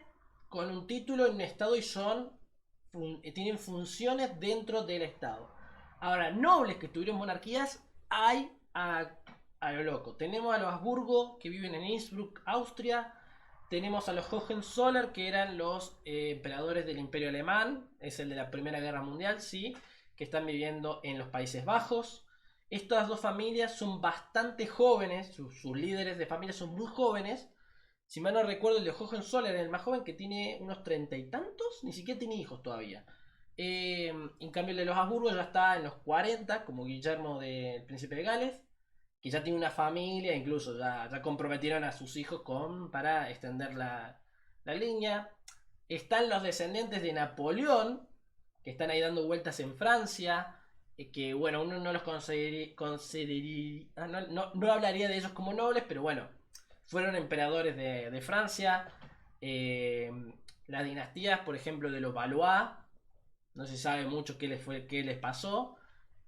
con un título en un estado y tienen funciones dentro del estado. Ahora, nobles que tuvieron monarquías hay a lo loco. Tenemos a los Habsburgo que viven en Innsbruck, Austria. Tenemos a los Hohenzollern que eran los emperadores del Imperio Alemán. Es el de la Primera Guerra Mundial, sí. Que están viviendo en los Países Bajos. Estas dos familias son bastante jóvenes. Sus líderes de familia son muy jóvenes. Si mal no recuerdo, el de Hohenzollern, el más joven, que tiene unos 30 y tantos, ni siquiera tiene hijos todavía. En cambio, el de los Habsburgo ya está en los 40, como Guillermo del Príncipe de Gales, que ya tiene una familia, incluso ya comprometieron a sus hijos para extender la línea. Están los descendientes de Napoleón, que están ahí dando vueltas en Francia, que bueno, uno no los no hablaría de ellos como nobles, pero bueno, fueron emperadores de Francia. Las dinastías, por ejemplo, de los Valois, no se sabe mucho qué les pasó,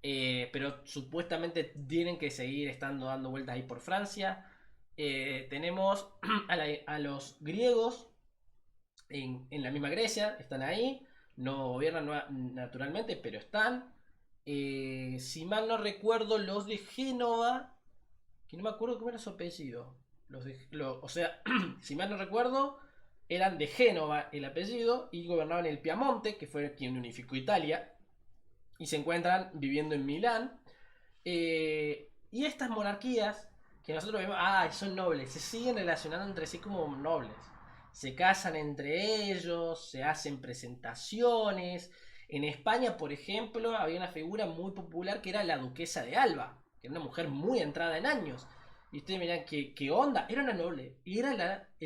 pero supuestamente tienen que seguir estando dando vueltas ahí por Francia. Tenemos a los griegos en la misma Grecia, están ahí, no gobiernan naturalmente, pero están. Si mal no recuerdo, los de Génova, que no me acuerdo cómo era su apellido. O sea, si mal no recuerdo, eran de Génova el apellido y gobernaban el Piamonte, que fue quien unificó Italia, y se encuentran viviendo en Milán. Y estas monarquías que nosotros vemos, son nobles, se siguen relacionando entre sí como nobles. Se casan entre ellos, se hacen presentaciones. En España, por ejemplo, había una figura muy popular que era la duquesa de Alba, que era una mujer muy entrada en años. Y ustedes miran qué onda, era una noble. Y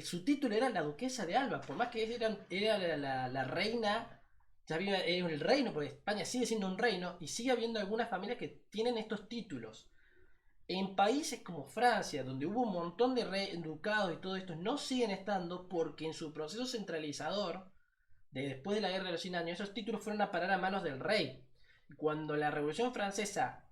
su título era la duquesa de Alba. Por más que era la reina, ya había el reino, porque España sigue siendo un reino. Y sigue habiendo algunas familias que tienen estos títulos. En países como Francia, donde hubo un montón de ducados y todo esto, no siguen estando porque en su proceso centralizador, después de la Guerra de los 100 años, esos títulos fueron a parar a manos del rey. Cuando la Revolución Francesa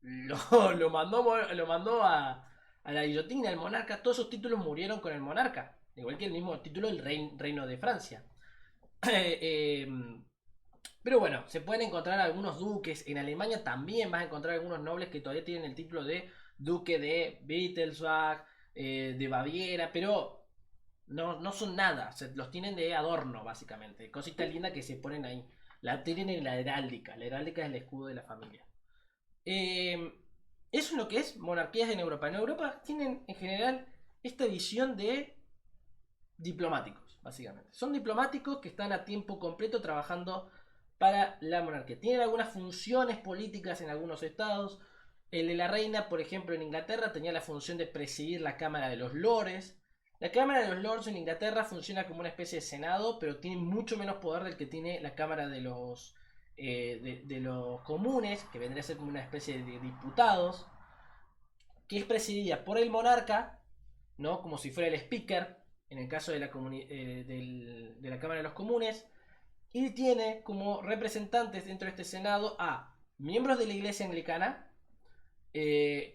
lo mandó a la guillotina, el monarca, todos esos títulos murieron con el monarca, igual que el mismo título del reino de Francia. Pero bueno, se pueden encontrar algunos duques. En Alemania también vas a encontrar algunos nobles que todavía tienen el título de duque de Wittelsbach, de Baviera, pero no son nada, los tienen de adorno básicamente, cositas lindas que se ponen ahí. La tienen en la heráldica es el escudo de la familia. Eso es lo que es monarquías en Europa. En Europa tienen en general esta visión de diplomáticos, básicamente. Son diplomáticos que están a tiempo completo trabajando para la monarquía. Tienen algunas funciones políticas en algunos estados. El de la reina, por ejemplo, en Inglaterra tenía la función de presidir la Cámara de los Lores. La Cámara de los Lords en Inglaterra funciona como una especie de senado, pero tiene mucho menos poder del que tiene la Cámara de los comunes, que vendría a ser como una especie de diputados, que es presidida por el monarca, ¿no? Como si fuera el speaker, en el caso de la Cámara de los Comunes, y tiene como representantes dentro de este senado a miembros de la Iglesia Anglicana,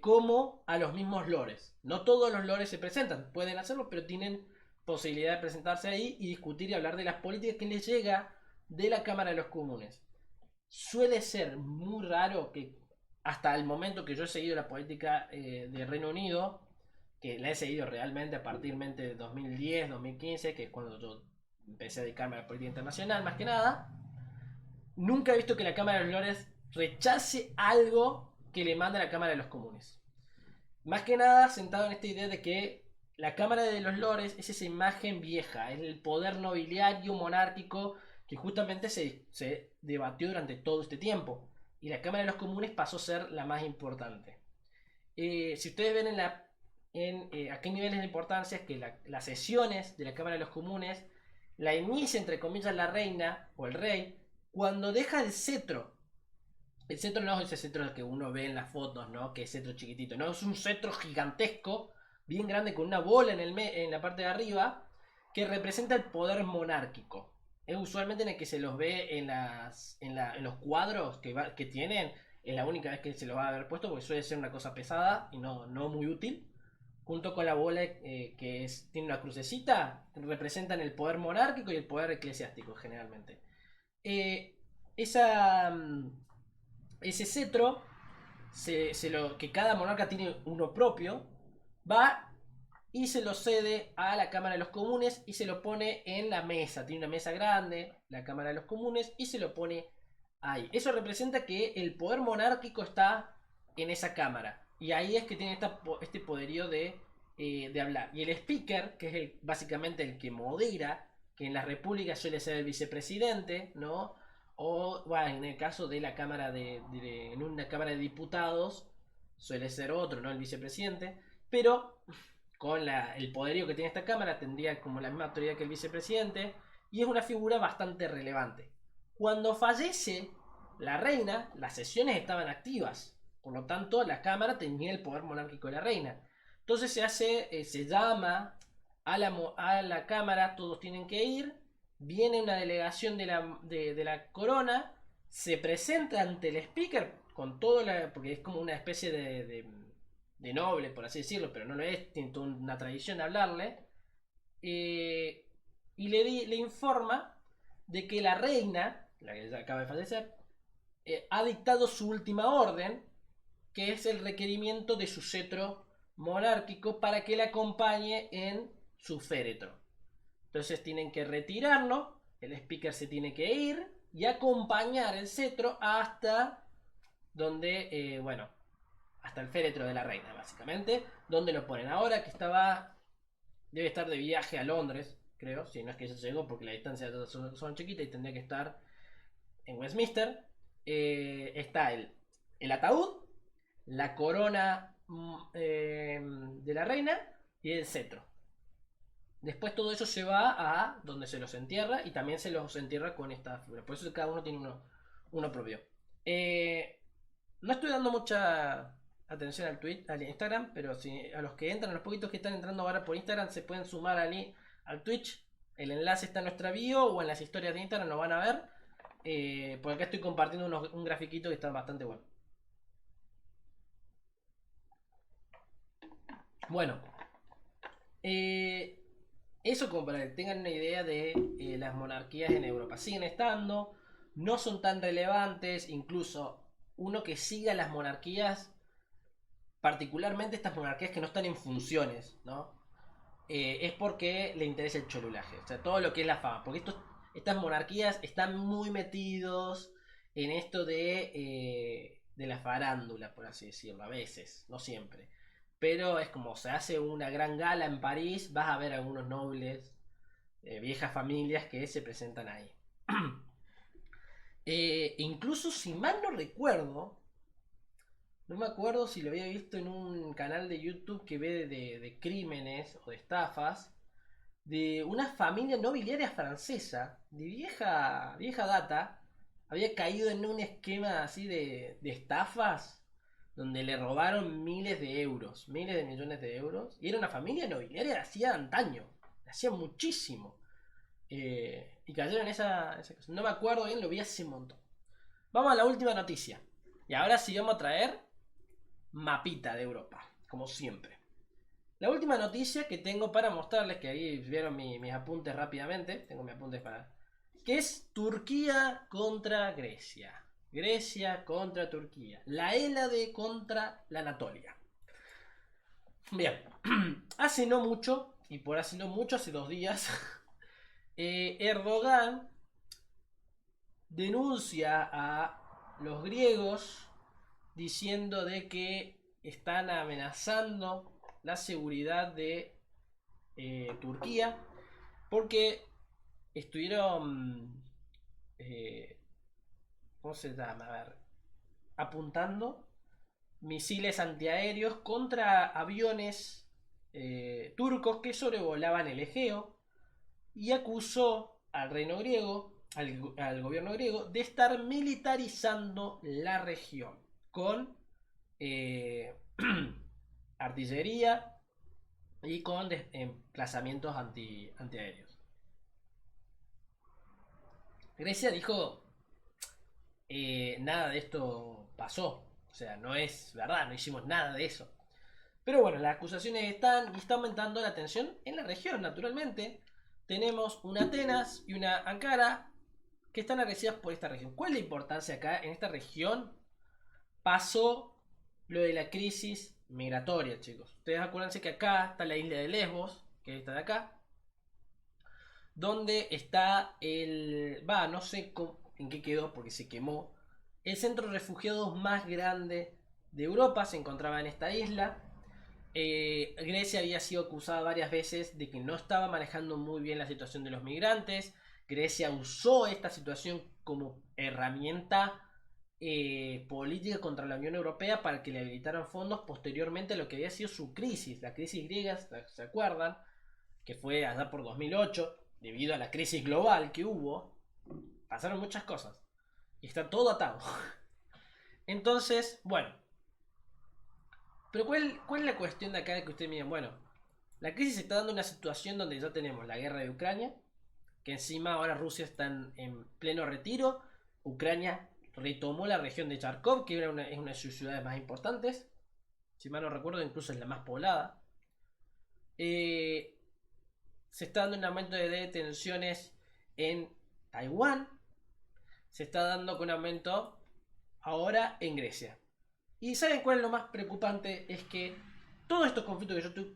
como a los mismos lores. No todos los lores se presentan, pueden hacerlo, pero tienen posibilidad de presentarse ahí y discutir y hablar de las políticas que les llega de la Cámara de los Comunes. Suele ser muy raro que hasta el momento que yo he seguido la política de Reino Unido, que la he seguido realmente a partir de 2010, 2015, que es cuando yo empecé a dedicarme a la política internacional, más que nada, nunca he visto que la Cámara de los Lores rechace algo que le manda a la Cámara de los Comunes. Más que nada sentado en esta idea de que la Cámara de los Lores es esa imagen vieja, es el poder nobiliario monárquico que justamente se debatió durante todo este tiempo. Y la Cámara de los Comunes pasó a ser la más importante. Si ustedes ven a qué niveles de importancia es que las sesiones de la Cámara de los Comunes la inicia, entre comillas, la reina o el rey cuando deja el cetro. El cetro no es ese cetro que uno ve en las fotos, ¿no? Que es cetro chiquitito. No, es un cetro gigantesco, bien grande, con una bola en la parte de arriba. que representa el poder monárquico. Es usualmente en el que se los ve en los cuadros que tienen. Es la única vez que se los va a haber puesto porque suele ser una cosa pesada y no muy útil. Junto con la bola tiene una crucecita, representan el poder monárquico y el poder eclesiástico generalmente. Eh, esa, mm, ese cetro, que cada monarca tiene uno propio, va y se lo cede a la Cámara de los Comunes y se lo pone en la mesa. Tiene una mesa grande, la Cámara de los Comunes, y se lo pone ahí. Eso representa que el poder monárquico está en esa Cámara. Y ahí es que tiene este poderío de hablar. Y el speaker, que es básicamente el que modera, que en las repúblicas suele ser el vicepresidente, ¿no? O bueno, en el caso de la Cámara en una Cámara de Diputados suele ser otro, ¿no? El vicepresidente. Pero con el poderío que tiene esta Cámara tendría como la misma autoridad que el vicepresidente. Y es una figura bastante relevante. Cuando fallece la reina, las sesiones estaban activas. Por lo tanto, la Cámara tenía el poder monárquico de la reina. Entonces se llama a la Cámara, todos tienen que ir, viene una delegación de la corona, se presenta ante el speaker con todo porque es como una especie de noble, por así decirlo, pero no lo es, tiene toda una tradición de hablarle, y le informa de que la reina, la que ya acaba de fallecer, ha dictado su última orden, que es el requerimiento de su cetro monárquico para que le acompañe en su féretro. Entonces tienen que retirarlo, el speaker se tiene que ir y acompañar el cetro hasta donde, hasta el féretro de la reina, básicamente, donde lo ponen. Ahora que debe estar de viaje a Londres, creo, si no es que ya llegó, porque las distancias son chiquitas y tendría que estar en Westminster. Está el ataúd, la corona de la reina y el cetro. Después todo eso se va a donde se los entierra y también se los entierra con esta figura. Por eso cada uno tiene uno propio. No estoy dando mucha atención al Instagram, pero si a los que entran, a los poquitos que están entrando ahora por Instagram, se pueden sumar al Twitch. El enlace está en nuestra bio o en las historias de Instagram, lo van a ver. Por acá estoy compartiendo un grafiquito que está bastante bueno. Bueno, eso como para que tengan una idea de las monarquías en Europa. Siguen estando, no son tan relevantes, incluso uno que siga las monarquías, particularmente estas monarquías que no están en funciones, ¿no? Es porque le interesa el cholulaje, o sea, todo lo que es la fama, porque estas monarquías están muy metidos en esto de la farándula, por así decirlo, a veces, no siempre. Pero es como se hace una gran gala en París, vas a ver algunos nobles, viejas familias que se presentan ahí. Incluso si mal no recuerdo, no me acuerdo si lo había visto en un canal de YouTube que ve de crímenes o de estafas, de una familia nobiliaria francesa, de vieja data, había caído en un esquema así de estafas donde le robaron miles de euros, miles de millones de euros, y era una familia nobiliaria de hacía antaño, de hacía muchísimo. Y cayeron en esa cosa. No me acuerdo bien, lo vi hace un montón. Vamos a la última noticia. Y ahora sí vamos a traer mapita de Europa, como siempre. La última noticia que tengo para mostrarles, que ahí vieron mis apuntes rápidamente, tengo mis apuntes para... que es Turquía contra Grecia. Grecia contra Turquía. La Hélade contra la Anatolia. Bien, hace no mucho, y por hace no mucho, hace 2 días, Erdogan denuncia a los griegos diciendo de que están amenazando la seguridad de Turquía porque estuvieron ¿cómo se llama? A ver, apuntando misiles antiaéreos contra aviones turcos que sobrevolaban el Egeo y acusó al reino griego, al gobierno griego, de estar militarizando la región con artillería y con emplazamientos antiaéreos. Grecia dijo, nada de esto pasó. O sea, no es verdad, no hicimos nada de eso. Pero bueno, las acusaciones están y está aumentando la tensión en la región, naturalmente. Tenemos una Atenas y una Ankara que están agresivas por esta región. ¿Cuál es la importancia acá? En esta región pasó lo de la crisis migratoria, chicos. Ustedes acuérdense que acá está la isla de Lesbos, que es esta de acá, donde está no sé en qué quedó porque se quemó, el centro de refugiados más grande de Europa se encontraba en esta isla. Grecia había sido acusada varias veces de que no estaba manejando muy bien la situación de los migrantes. Grecia usó esta situación como herramienta política contra la Unión Europea para que le habilitaran fondos posteriormente a lo que había sido su crisis, la crisis griega, ¿se acuerdan? Que fue allá por 2008, debido a la crisis global que hubo, pasaron muchas cosas. Y está todo atado. Entonces, bueno. Pero ¿cuál es la cuestión de acá de que ustedes miren? Bueno, la crisis se está dando en una situación donde ya tenemos la guerra de Ucrania, que encima ahora Rusia está en pleno retiro. Ucrania retomó la región de Charkov, que es una de sus ciudades más importantes. Si mal no recuerdo, incluso es la más poblada. Se está dando un aumento de tensiones en Taiwán. Se está dando con aumento ahora en Grecia. ¿Y saben cuál es lo más preocupante? Es que todos estos conflictos que yo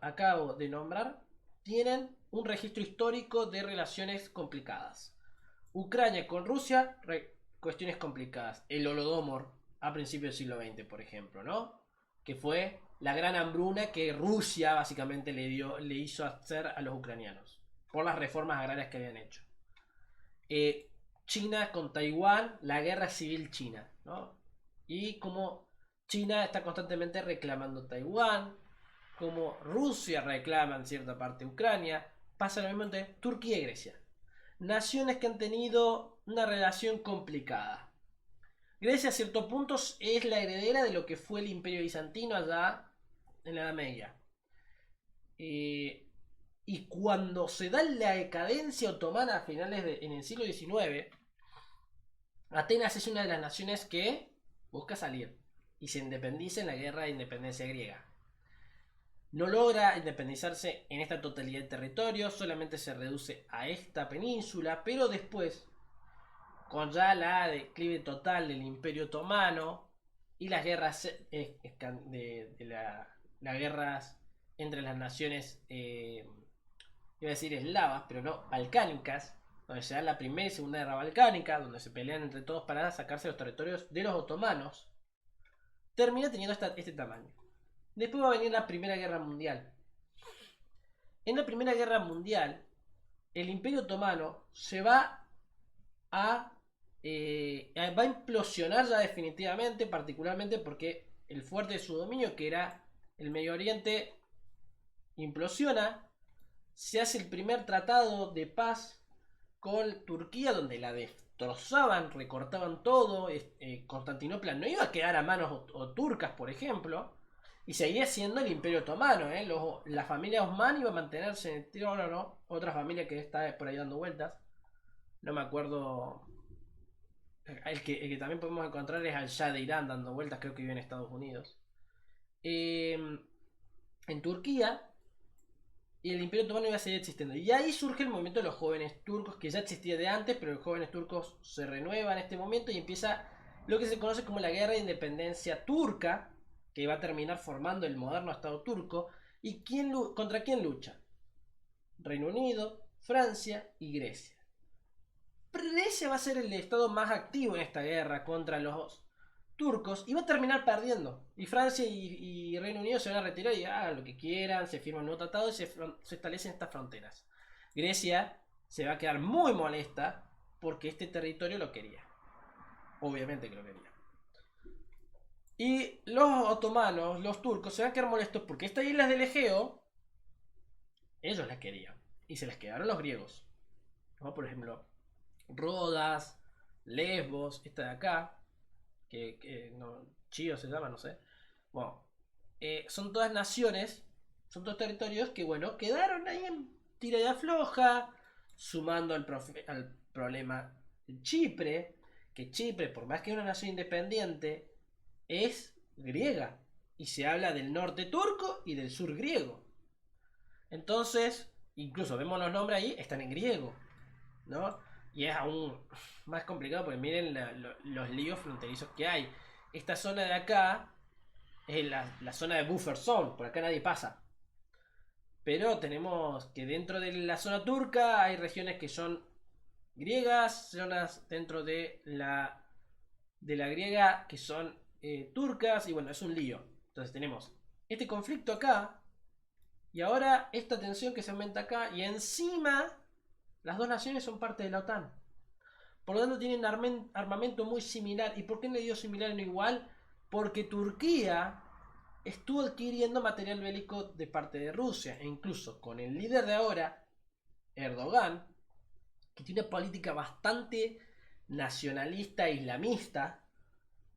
acabo de nombrar tienen un registro histórico de relaciones complicadas. Ucrania con Rusia, cuestiones complicadas. El Holodomor a principios del siglo XX, por ejemplo, ¿no? Que fue la gran hambruna que Rusia básicamente le hizo hacer a los ucranianos por las reformas agrarias que habían hecho. China con Taiwán, la guerra civil china, ¿no? Y como China está constantemente reclamando Taiwán, como Rusia reclama en cierta parte Ucrania, pasa lo mismo entre Turquía y Grecia. Naciones que han tenido una relación complicada. Grecia a cierto punto es la heredera de lo que fue el Imperio Bizantino allá en la Edad Media. Y cuando se da la decadencia otomana a en el siglo XIX, Atenas es una de las naciones que busca salir y se independiza en la guerra de independencia griega. No logra independizarse en esta totalidad de territorio, solamente se reduce a esta península, pero después, con ya la declive total del Imperio Otomano y las guerras las guerras entre las naciones, iba a decir eslavas, pero no, balcánicas, donde se da la primera y segunda guerra balcánica, donde se pelean entre todos para sacarse los territorios de los otomanos, termina teniendo este tamaño. Después va a venir la Primera Guerra Mundial. En la Primera Guerra Mundial, el Imperio Otomano se va a implosionar ya definitivamente, particularmente porque el fuerte de su dominio, que era el Medio Oriente, implosiona. Se hace el primer tratado de paz con Turquía, donde la destrozaban, recortaban todo. Constantinopla no iba a quedar a manos turcas, por ejemplo, y seguía siendo el Imperio Otomano. La familia Osman iba a mantenerse en el trono, ¿no? Otra familia que está por ahí dando vueltas, no me acuerdo. El que también podemos encontrar es al Shah de Irán dando vueltas, creo que vive en Estados Unidos. En Turquía, y el Imperio Otomano iba a seguir existiendo. Y ahí surge el movimiento de los jóvenes turcos, que ya existía de antes, pero los jóvenes turcos se renuevan en este momento y empieza lo que se conoce como la Guerra de Independencia Turca, que va a terminar formando el moderno Estado turco. ¿Y contra quién lucha? Reino Unido, Francia y Grecia. Grecia va a ser el estado más activo en esta guerra contra los turcos y va a terminar perdiendo. Y Francia y Reino Unido se van a retirar y hagan lo que quieran, se firman un nuevo tratado y se establecen estas fronteras. Grecia se va a quedar muy molesta porque este territorio lo quería. Obviamente que lo quería. Y los otomanos, los turcos, se van a quedar molestos porque estas islas del Egeo, ellos las querían. Y se las quedaron los griegos. ¿No? Por ejemplo, Rodas, Lesbos, esta de acá, que no, Chío se llama, no sé. Bueno, son todas naciones, son todos territorios que, bueno, quedaron ahí en tira y afloja. sumando al problema de Chipre, que Chipre, por más que es una nación independiente, es griega. Y se habla del norte turco y del sur griego. Entonces, incluso vemos los nombres ahí, están en griego, ¿no? Y es aún más complicado porque miren los líos fronterizos que hay. Esta zona de acá es la zona de buffer zone, por acá nadie pasa. Pero tenemos que dentro de la zona turca hay regiones que son griegas, zonas dentro de la griega que son turcas, y bueno, es un lío. Entonces tenemos este conflicto acá, y ahora esta tensión que se aumenta acá, y encima las dos naciones son parte de la OTAN. Por lo tanto tienen armamento muy similar. ¿Y por qué le dio similar y no igual? Porque Turquía estuvo adquiriendo material bélico de parte de Rusia. E incluso con el líder de ahora, Erdogan, que tiene una política bastante nacionalista e islamista,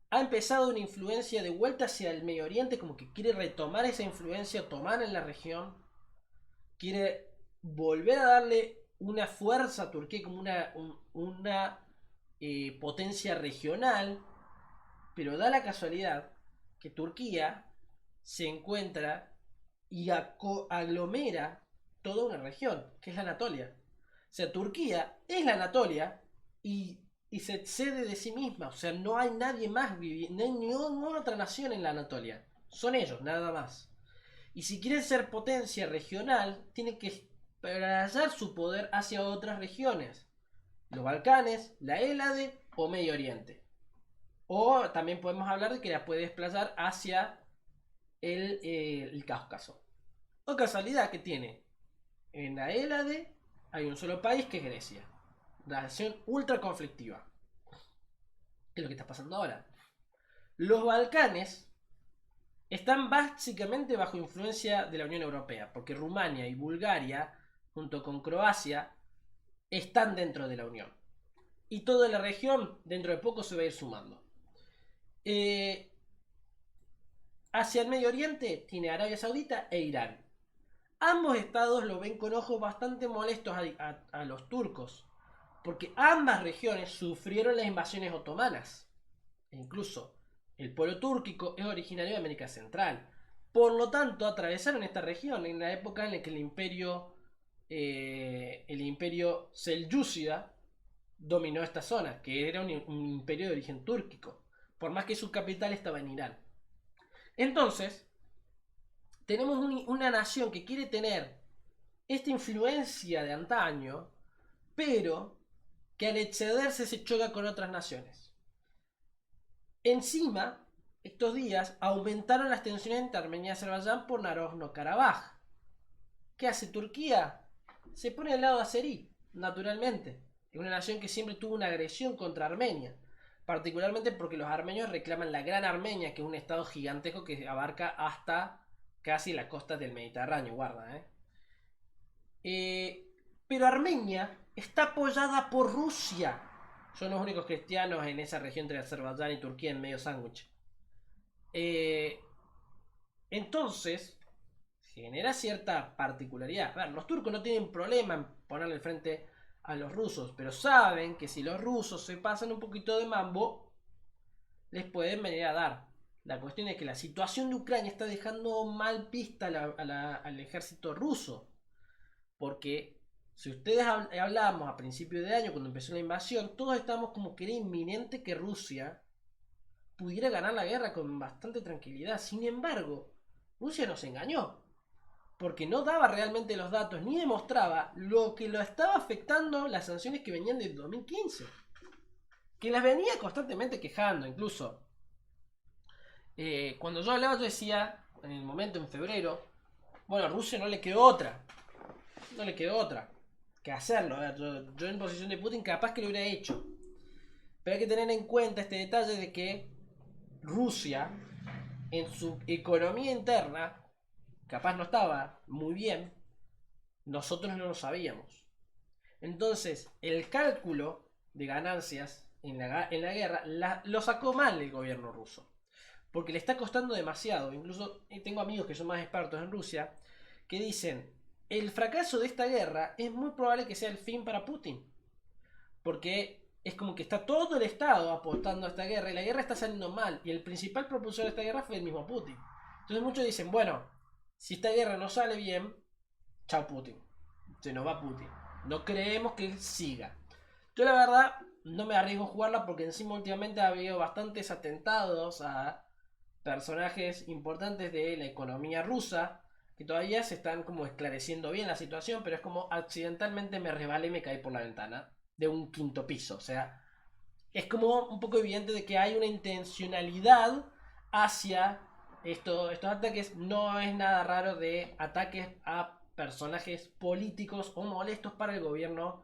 ha empezado una influencia de vuelta hacia el Medio Oriente, como que quiere retomar esa influencia otomana en la región, quiere volver a darle una fuerza a Turquía como una potencia regional, pero da la casualidad que Turquía se encuentra y aglomera toda una región, que es la Anatolia. O sea, Turquía es la Anatolia y se excede de sí misma. O sea, no hay nadie más viviendo, no hay ninguna otra nación en la Anatolia. Son ellos, nada más. Y si quieren ser potencia regional, tienen que explayar su poder hacia otras regiones. Los Balcanes, la Hélade o Medio Oriente. O también podemos hablar de que la puede desplazar hacia el Cáucaso. O casualidad que tiene en la Hélade hay un solo país que es Grecia. Relación ultra conflictiva. ¿Qué es lo que está pasando ahora? Los Balcanes están básicamente bajo influencia de la Unión Europea, porque Rumania y Bulgaria, junto con Croacia, están dentro de la Unión. Y toda la región dentro de poco se va a ir sumando. Hacia el Medio Oriente tiene Arabia Saudita e Irán. Ambos estados lo ven con ojos bastante molestos a los turcos, porque ambas regiones sufrieron las invasiones otomanas. E incluso el pueblo túrquico es originario de América Central. Por lo tanto, atravesaron esta región en la época en la que el imperio selyúcida dominó esta zona, que era un imperio de origen túrquico, por más que su capital estaba en Irán. Entonces, tenemos una nación que quiere tener esta influencia de antaño, pero que al excederse se choca con otras naciones. Encima, estos días aumentaron las tensiones entre Armenia y Azerbaiyán por Nagorno-Karabaj. ¿Qué hace Turquía? Se pone al lado de Azerí, naturalmente. Es una nación que siempre tuvo una agresión contra Armenia, particularmente porque los armenios reclaman la Gran Armenia, que es un estado gigantesco que abarca hasta casi la costa del Mediterráneo, guarda, pero Armenia está apoyada por Rusia. Son los únicos cristianos en esa región entre Azerbaiyán y Turquía, en medio sándwich. Entonces, genera cierta particularidad. A ver, los turcos no tienen problema en ponerle frente a los rusos, pero saben que si los rusos se pasan un poquito de mambo, les pueden venir a dar. La cuestión es que la situación de Ucrania está dejando mal pista al ejército ruso. Porque si ustedes hablamos a principios de año, cuando empezó la invasión, todos estábamos como que era inminente que Rusia pudiera ganar la guerra con bastante tranquilidad. Sin embargo, Rusia nos engañó, porque no daba realmente los datos ni demostraba lo que lo estaba afectando las sanciones que venían del 2015, que las venía constantemente quejando. Incluso cuando yo hablaba, yo decía en el momento, en febrero, bueno, a Rusia no le quedó otra que hacerlo. A ver, yo en posición de Putin capaz que lo hubiera hecho, pero hay que tener en cuenta este detalle de que Rusia en su economía interna capaz no estaba muy bien, nosotros no lo sabíamos. Entonces el cálculo de ganancias en la guerra lo sacó mal el gobierno ruso, porque le está costando demasiado. Incluso tengo amigos que son más expertos en Rusia que dicen, el fracaso de esta guerra es muy probable que sea el fin para Putin. Porque es como que está todo el Estado apostando a esta guerra y la guerra está saliendo mal. Y el principal propulsor de esta guerra fue el mismo Putin. Entonces muchos dicen, bueno, si esta guerra no sale bien, chao Putin. Se nos va Putin. No creemos que él siga. Yo la verdad no me arriesgo a jugarla porque encima últimamente ha habido bastantes atentados a personajes importantes de la economía rusa que todavía se están como esclareciendo bien la situación, pero es como accidentalmente me resbalé y me caí por la ventana de un quinto piso. O sea, es como un poco evidente de que hay una intencionalidad hacia estos ataques. No es nada raro de ataques a personajes políticos o molestos para el gobierno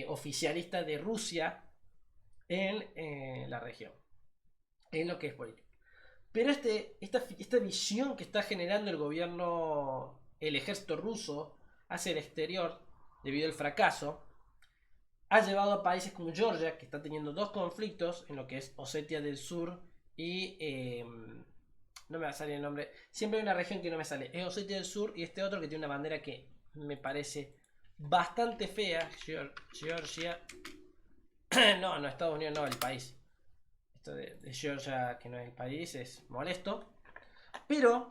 oficialista de Rusia en la región, en lo que es político. Pero esta visión que está generando el gobierno, el ejército ruso hacia el exterior, debido al fracaso, ha llevado a países como Georgia, que está teniendo dos conflictos en lo que es Osetia del Sur y... no me va a salir el nombre. Siempre hay una región que no me sale. Es Osetia del Sur y este otro que tiene una bandera que me parece bastante fea. Georgia. No, Estados Unidos no, el país. Esto de Georgia, que no es el país, es molesto. Pero,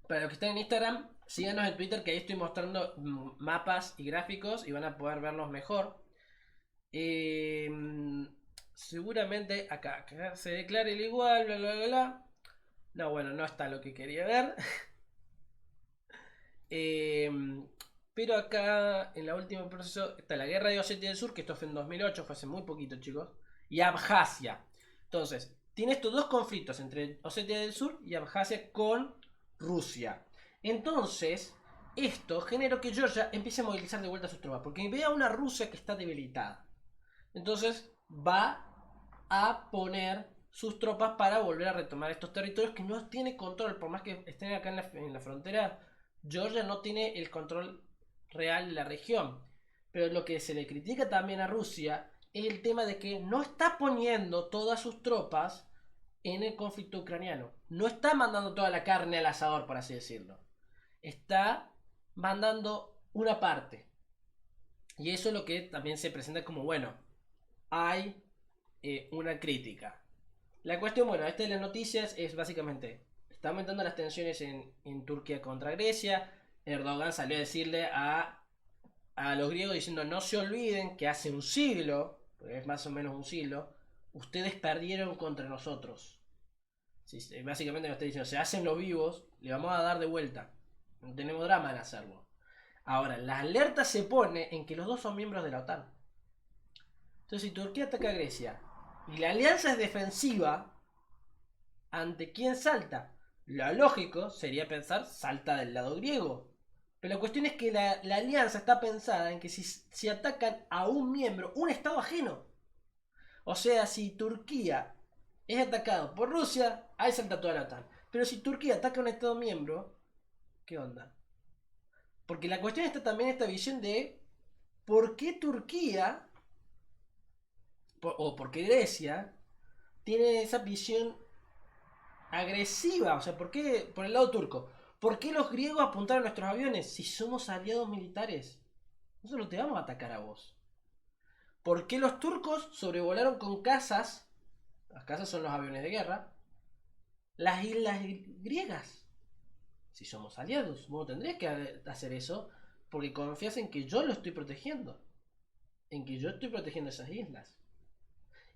para los que están en Instagram, síganos en Twitter, que ahí estoy mostrando mapas y gráficos y van a poder verlos mejor. Eh, Seguramente acá se declara el igual, bla bla bla bla. No, bueno, no está lo que quería ver. Eh, pero acá en la última proceso está la guerra de Osetia del Sur, que esto fue en 2008, fue hace muy poquito, chicos. Y Abjasia. Entonces, tiene estos dos conflictos entre Osetia del Sur y Abjasia con Rusia. Entonces, esto generó que Georgia empiece a movilizar de vuelta sus tropas, porque ve a una Rusia que está debilitada. Entonces, va a poner sus tropas para volver a retomar estos territorios que no tiene control, por más que estén acá en la frontera. Georgia no tiene el control real de la región. Pero lo que se le critica también a Rusia es el tema de que no está poniendo todas sus tropas en el conflicto ucraniano. No está mandando toda la carne al asador, por así decirlo. Está mandando una parte. Y eso es lo que también se presenta como, bueno, hay una crítica. La cuestión, bueno, esta de las noticias es básicamente, está aumentando las tensiones en Turquía contra Grecia. Erdogan salió a decirle a los griegos diciendo no se olviden que hace un siglo, porque es más o menos un siglo, ustedes perdieron contra nosotros. Sí, básicamente nos está diciendo, se hacen los vivos, le vamos a dar de vuelta. No tenemos drama en hacerlo. Ahora, la alerta se pone en que los dos son miembros de la OTAN. Entonces, si Turquía ataca a Grecia y la alianza es defensiva, ¿ante quién salta? Lo lógico sería pensar salta del lado griego. Pero la cuestión es que la alianza está pensada en que si atacan a un miembro, un estado ajeno. O sea, si Turquía es atacado por Rusia, ahí salta toda la OTAN. Pero si Turquía ataca a un estado miembro, ¿qué onda? Porque la cuestión está también esta visión de por qué Turquía o por qué Grecia tiene esa visión agresiva. O sea, ¿por qué por el lado turco? ¿Por qué los griegos apuntaron a nuestros aviones si somos aliados militares? Nosotros te vamos a atacar a vos. ¿Por qué los turcos sobrevolaron con cazas? Las cazas son los aviones de guerra. Las islas griegas. Si somos aliados, vos tendrías que hacer eso porque confías en que yo lo estoy protegiendo. En que yo estoy protegiendo esas islas.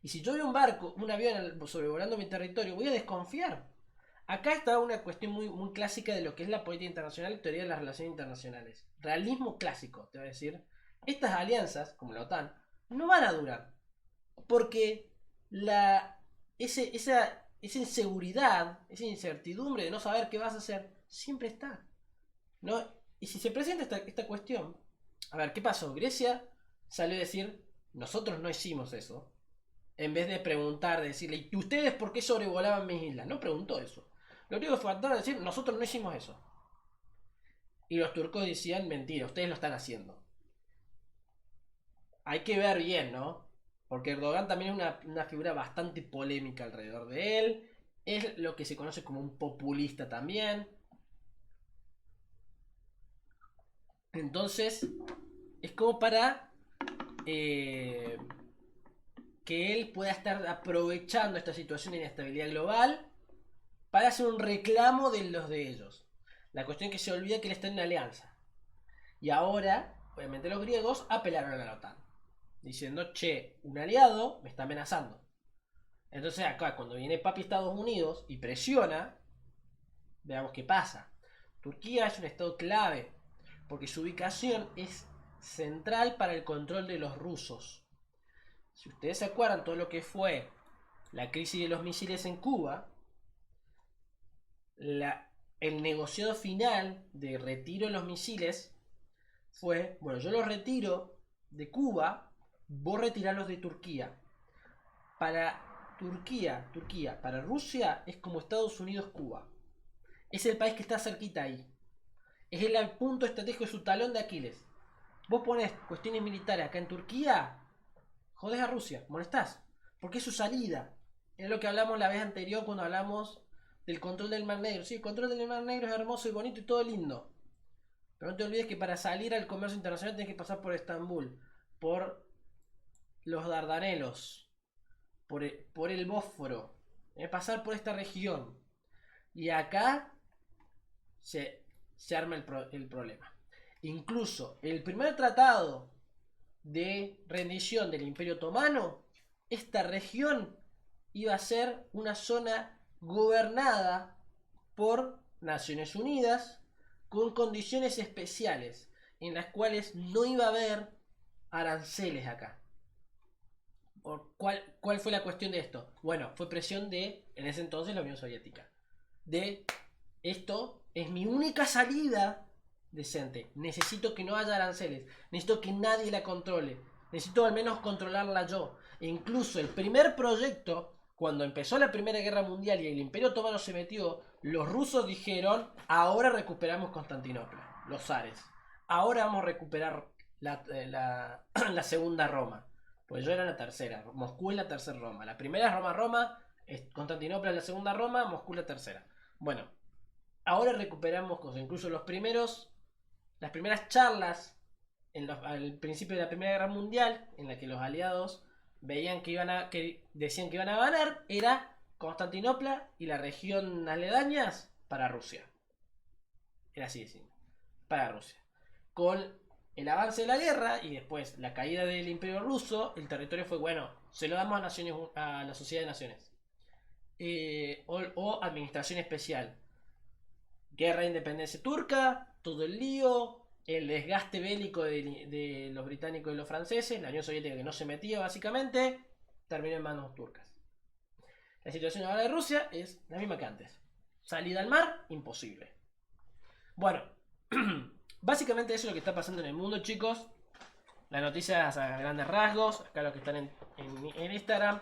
Y si yo veo un barco, un avión sobrevolando mi territorio, voy a desconfiar. Acá está una cuestión muy clásica de lo que es la política internacional y teoría de las relaciones internacionales. Realismo clásico, te voy a decir. Estas alianzas, como la OTAN, no van a durar. Porque esa inseguridad, esa incertidumbre de no saber qué vas a hacer, siempre está. ¿No? Y si se presenta esta cuestión, a ver, ¿qué pasó? Grecia salió a decir, nosotros no hicimos eso. En vez de preguntar, de decirle, ¿y ustedes por qué sobrevolaban mis islas? No preguntó eso. Lo único que faltaba decir, nosotros no hicimos eso. Y los turcos decían, mentira, ustedes lo están haciendo. Hay que ver bien, ¿no? Porque Erdogan también es una figura bastante polémica alrededor de él. Es lo que se conoce como un populista también. Entonces, es como para eh, que él pueda estar aprovechando esta situación de inestabilidad global para hacer un reclamo de los de ellos. La cuestión es que se olvida que él está en una alianza. Y ahora, obviamente los griegos apelaron a la OTAN, diciendo, che, un aliado me está amenazando. Entonces acá, cuando viene papi Estados Unidos y presiona, veamos qué pasa. Turquía es un estado clave, porque su ubicación es central para el control de los rusos. Si ustedes se acuerdan todo lo que fue la crisis de los misiles en Cuba, el negociado final de retiro de los misiles fue, bueno, yo los retiro de Cuba, vos retirarlos de Turquía. Para Turquía, para Rusia es como Estados Unidos, Cuba. Es el país que está cerquita ahí. Es el punto estratégico de su talón de Aquiles. Vos ponés cuestiones militares acá en Turquía, jodés a Rusia, molestás. Porque es su salida. Es lo que hablamos la vez anterior cuando hablamos del control del Mar Negro. Sí, el control del Mar Negro es hermoso y bonito y todo lindo. Pero no te olvides que para salir al comercio internacional tienes que pasar por Estambul, por los Dardanelos, por el Bósforo, pasar por esta región. Y acá se arma el problema. Incluso el primer tratado de rendición del Imperio Otomano, esta región iba a ser una zona gobernada por Naciones Unidas con condiciones especiales en las cuales no iba a haber aranceles acá. ¿Cuál fue la cuestión de esto? Bueno, fue presión de, en ese entonces, la Unión Soviética. De, esto es mi única salida decente. Necesito que no haya aranceles. Necesito que nadie la controle. Necesito al menos controlarla yo. E incluso el primer proyecto, cuando empezó la Primera Guerra Mundial y el Imperio Otomano se metió, los rusos dijeron, ahora recuperamos Constantinopla, los zares. Ahora vamos a recuperar la segunda Roma. Pues yo era la tercera. Moscú es la tercera Roma. La primera es Roma, Constantinopla es la segunda Roma, Moscú la tercera. Bueno, ahora recuperamos cosas. Incluso las primeras charlas al principio de la Primera Guerra Mundial, en la que los aliados veían que decían que iban a ganar, era Constantinopla y la región aledañas para Rusia. Era así de simple. Para Rusia. Con el avance de la guerra y después la caída del Imperio Ruso, el territorio fue, bueno, se lo damos a la Sociedad de Naciones. O Administración Especial. Guerra de Independencia Turca, todo el lío, el desgaste bélico de los británicos y los franceses, la Unión Soviética que no se metía básicamente, terminó en manos turcas. La situación ahora de Rusia es la misma que antes. Salida al mar, imposible. Bueno, básicamente eso es lo que está pasando en el mundo, chicos. Las noticias a grandes rasgos, acá los que están en Instagram.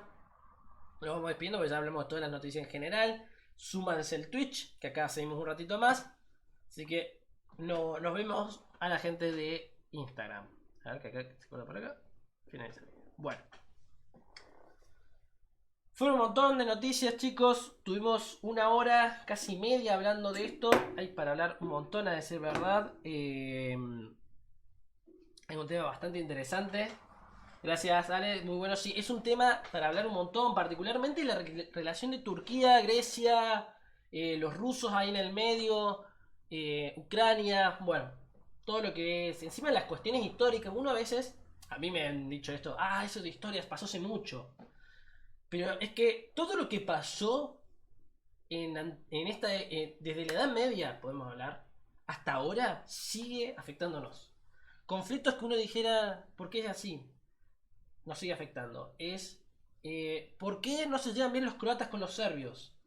Nos vamos despidiendo porque ya hablamos de todas las noticias en general. Súmanse el Twitch, que acá seguimos un ratito más. Así que nos vemos a la gente de Instagram. A ver, que acá se corta por acá. Finaliza. Bueno. Fueron un montón de noticias, chicos. Tuvimos una hora, casi media hablando de esto. Hay para hablar un montón, a decir verdad. Es un tema bastante interesante. Gracias, Ale. Muy bueno. Sí, es un tema para hablar un montón, particularmente la relación de Turquía, Grecia, los rusos ahí en el medio, Ucrania, bueno, todo lo que es. Encima las cuestiones históricas, uno a veces, a mí me han dicho esto, eso de historias pasó hace mucho. Pero es que todo lo que pasó desde la Edad Media, podemos hablar, hasta ahora sigue afectándonos. Conflictos que uno dijera, ¿por qué es así? Nos sigue afectando. ¿Por qué no se llevan bien los croatas con los serbios?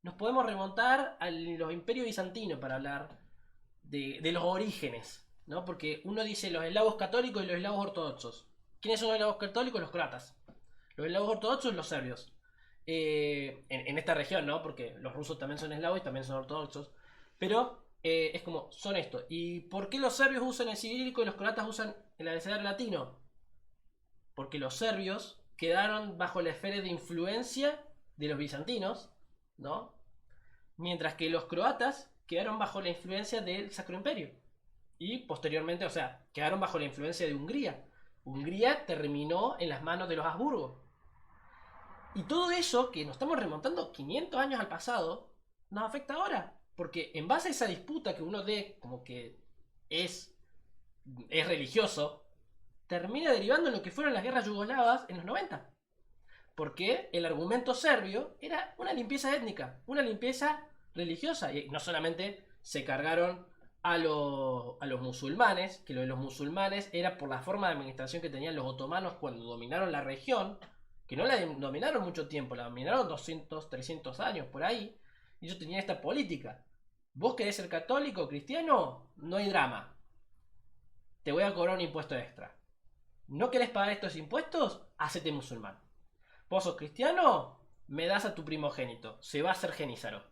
Nos podemos remontar a los imperios bizantinos para hablar de los orígenes, ¿no? Porque uno dice los eslavos católicos y los eslavos ortodoxos. ¿Quiénes son los eslavos católicos? Los croatas. Los eslavos ortodoxos, los serbios. En esta región, ¿no? Porque los rusos también son eslavos y también son ortodoxos. Pero es como, son esto. ¿Y por qué los serbios usan el cirílico y los croatas usan el abecedario latino? Porque los serbios quedaron bajo la esfera de influencia de los bizantinos, ¿no? Mientras que los croatas quedaron bajo la influencia del Sacro Imperio. y posteriormente, o sea, quedaron bajo la influencia de Hungría. Hungría terminó en las manos de los Habsburgo. Y todo eso, que nos estamos remontando 500 años al pasado, nos afecta ahora. Porque en base a esa disputa que uno ve como que es, es religioso, termina derivando en lo que fueron las guerras yugoslavas en los 90. Porque el argumento serbio era una limpieza étnica, una limpieza religiosa. Y no solamente se cargaron a los musulmanes, que lo de los musulmanes era por la forma de administración que tenían los otomanos cuando dominaron la región, que no la dominaron mucho tiempo, la dominaron 200, 300 años por ahí, y ellos tenían esta política. ¿Vos querés ser católico o cristiano? No hay drama. Te voy a cobrar un impuesto extra. ¿No querés pagar estos impuestos? Hacete musulmán. ¿Vos sos cristiano? Me das a tu primogénito. Se va a hacer genízaro.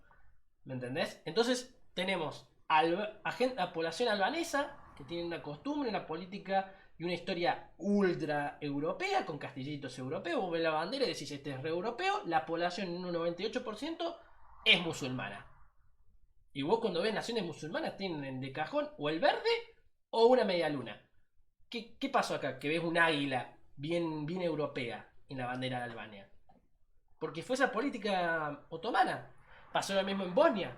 ¿Me entendés? Entonces tenemos a población albanesa que tiene una costumbre, una política y una historia ultra europea, con castillitos europeos. Vos ves la bandera y decís, este es re europeo. La población en un 98% es musulmana. Y vos cuando ves naciones musulmanas tienen de cajón o el verde o una media luna. ¿Qué pasó acá? Que ves un águila bien europea en la bandera de Albania. Porque fue esa política otomana. Pasó lo mismo en Bosnia.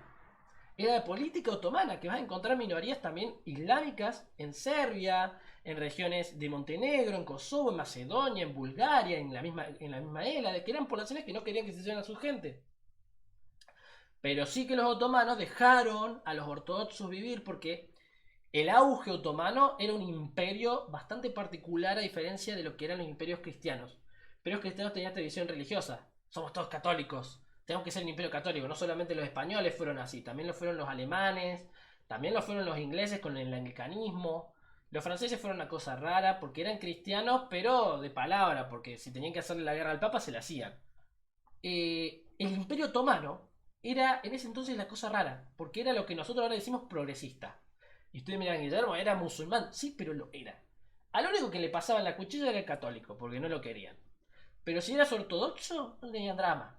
Era la política otomana, que vas a encontrar minorías también islámicas en Serbia, en regiones de Montenegro, en Kosovo, en Macedonia, en Bulgaria, en la misma Hélade, que eran poblaciones que no querían que se lleven a su gente. Pero sí que los otomanos dejaron a los ortodoxos vivir porque el auge otomano era un imperio bastante particular a diferencia de lo que eran los imperios cristianos. Los imperios cristianos tenían esta visión religiosa. Somos todos católicos. Tenemos que ser un imperio católico. No solamente los españoles fueron así, también lo fueron los alemanes, también lo fueron los ingleses con el anglicanismo. Los franceses fueron una cosa rara porque eran cristianos, pero de palabra, porque si tenían que hacerle la guerra al Papa se la hacían. El imperio otomano era en ese entonces la cosa rara, porque era lo que nosotros ahora decimos progresista. Y ustedes miran, Guillermo, era musulmán. Sí, pero lo era. A lo único que le pasaba en la cuchilla era el católico, porque no lo querían. Pero si eras ortodoxo, no tenías drama.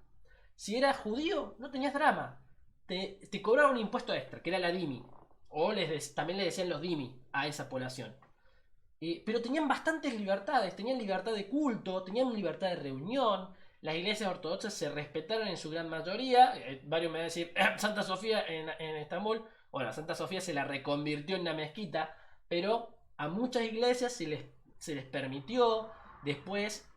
Si eras judío, no tenías drama. Te cobraban un impuesto extra, que era la dimi. O también le decían los dimi a esa población. Pero tenían bastantes libertades. Tenían libertad de culto, tenían libertad de reunión. Las iglesias ortodoxas se respetaron en su gran mayoría. Varios me van a decir, Santa Sofía en Estambul. Bueno, Santa Sofía se la reconvirtió en una mezquita, pero a muchas iglesias se les permitió. Después,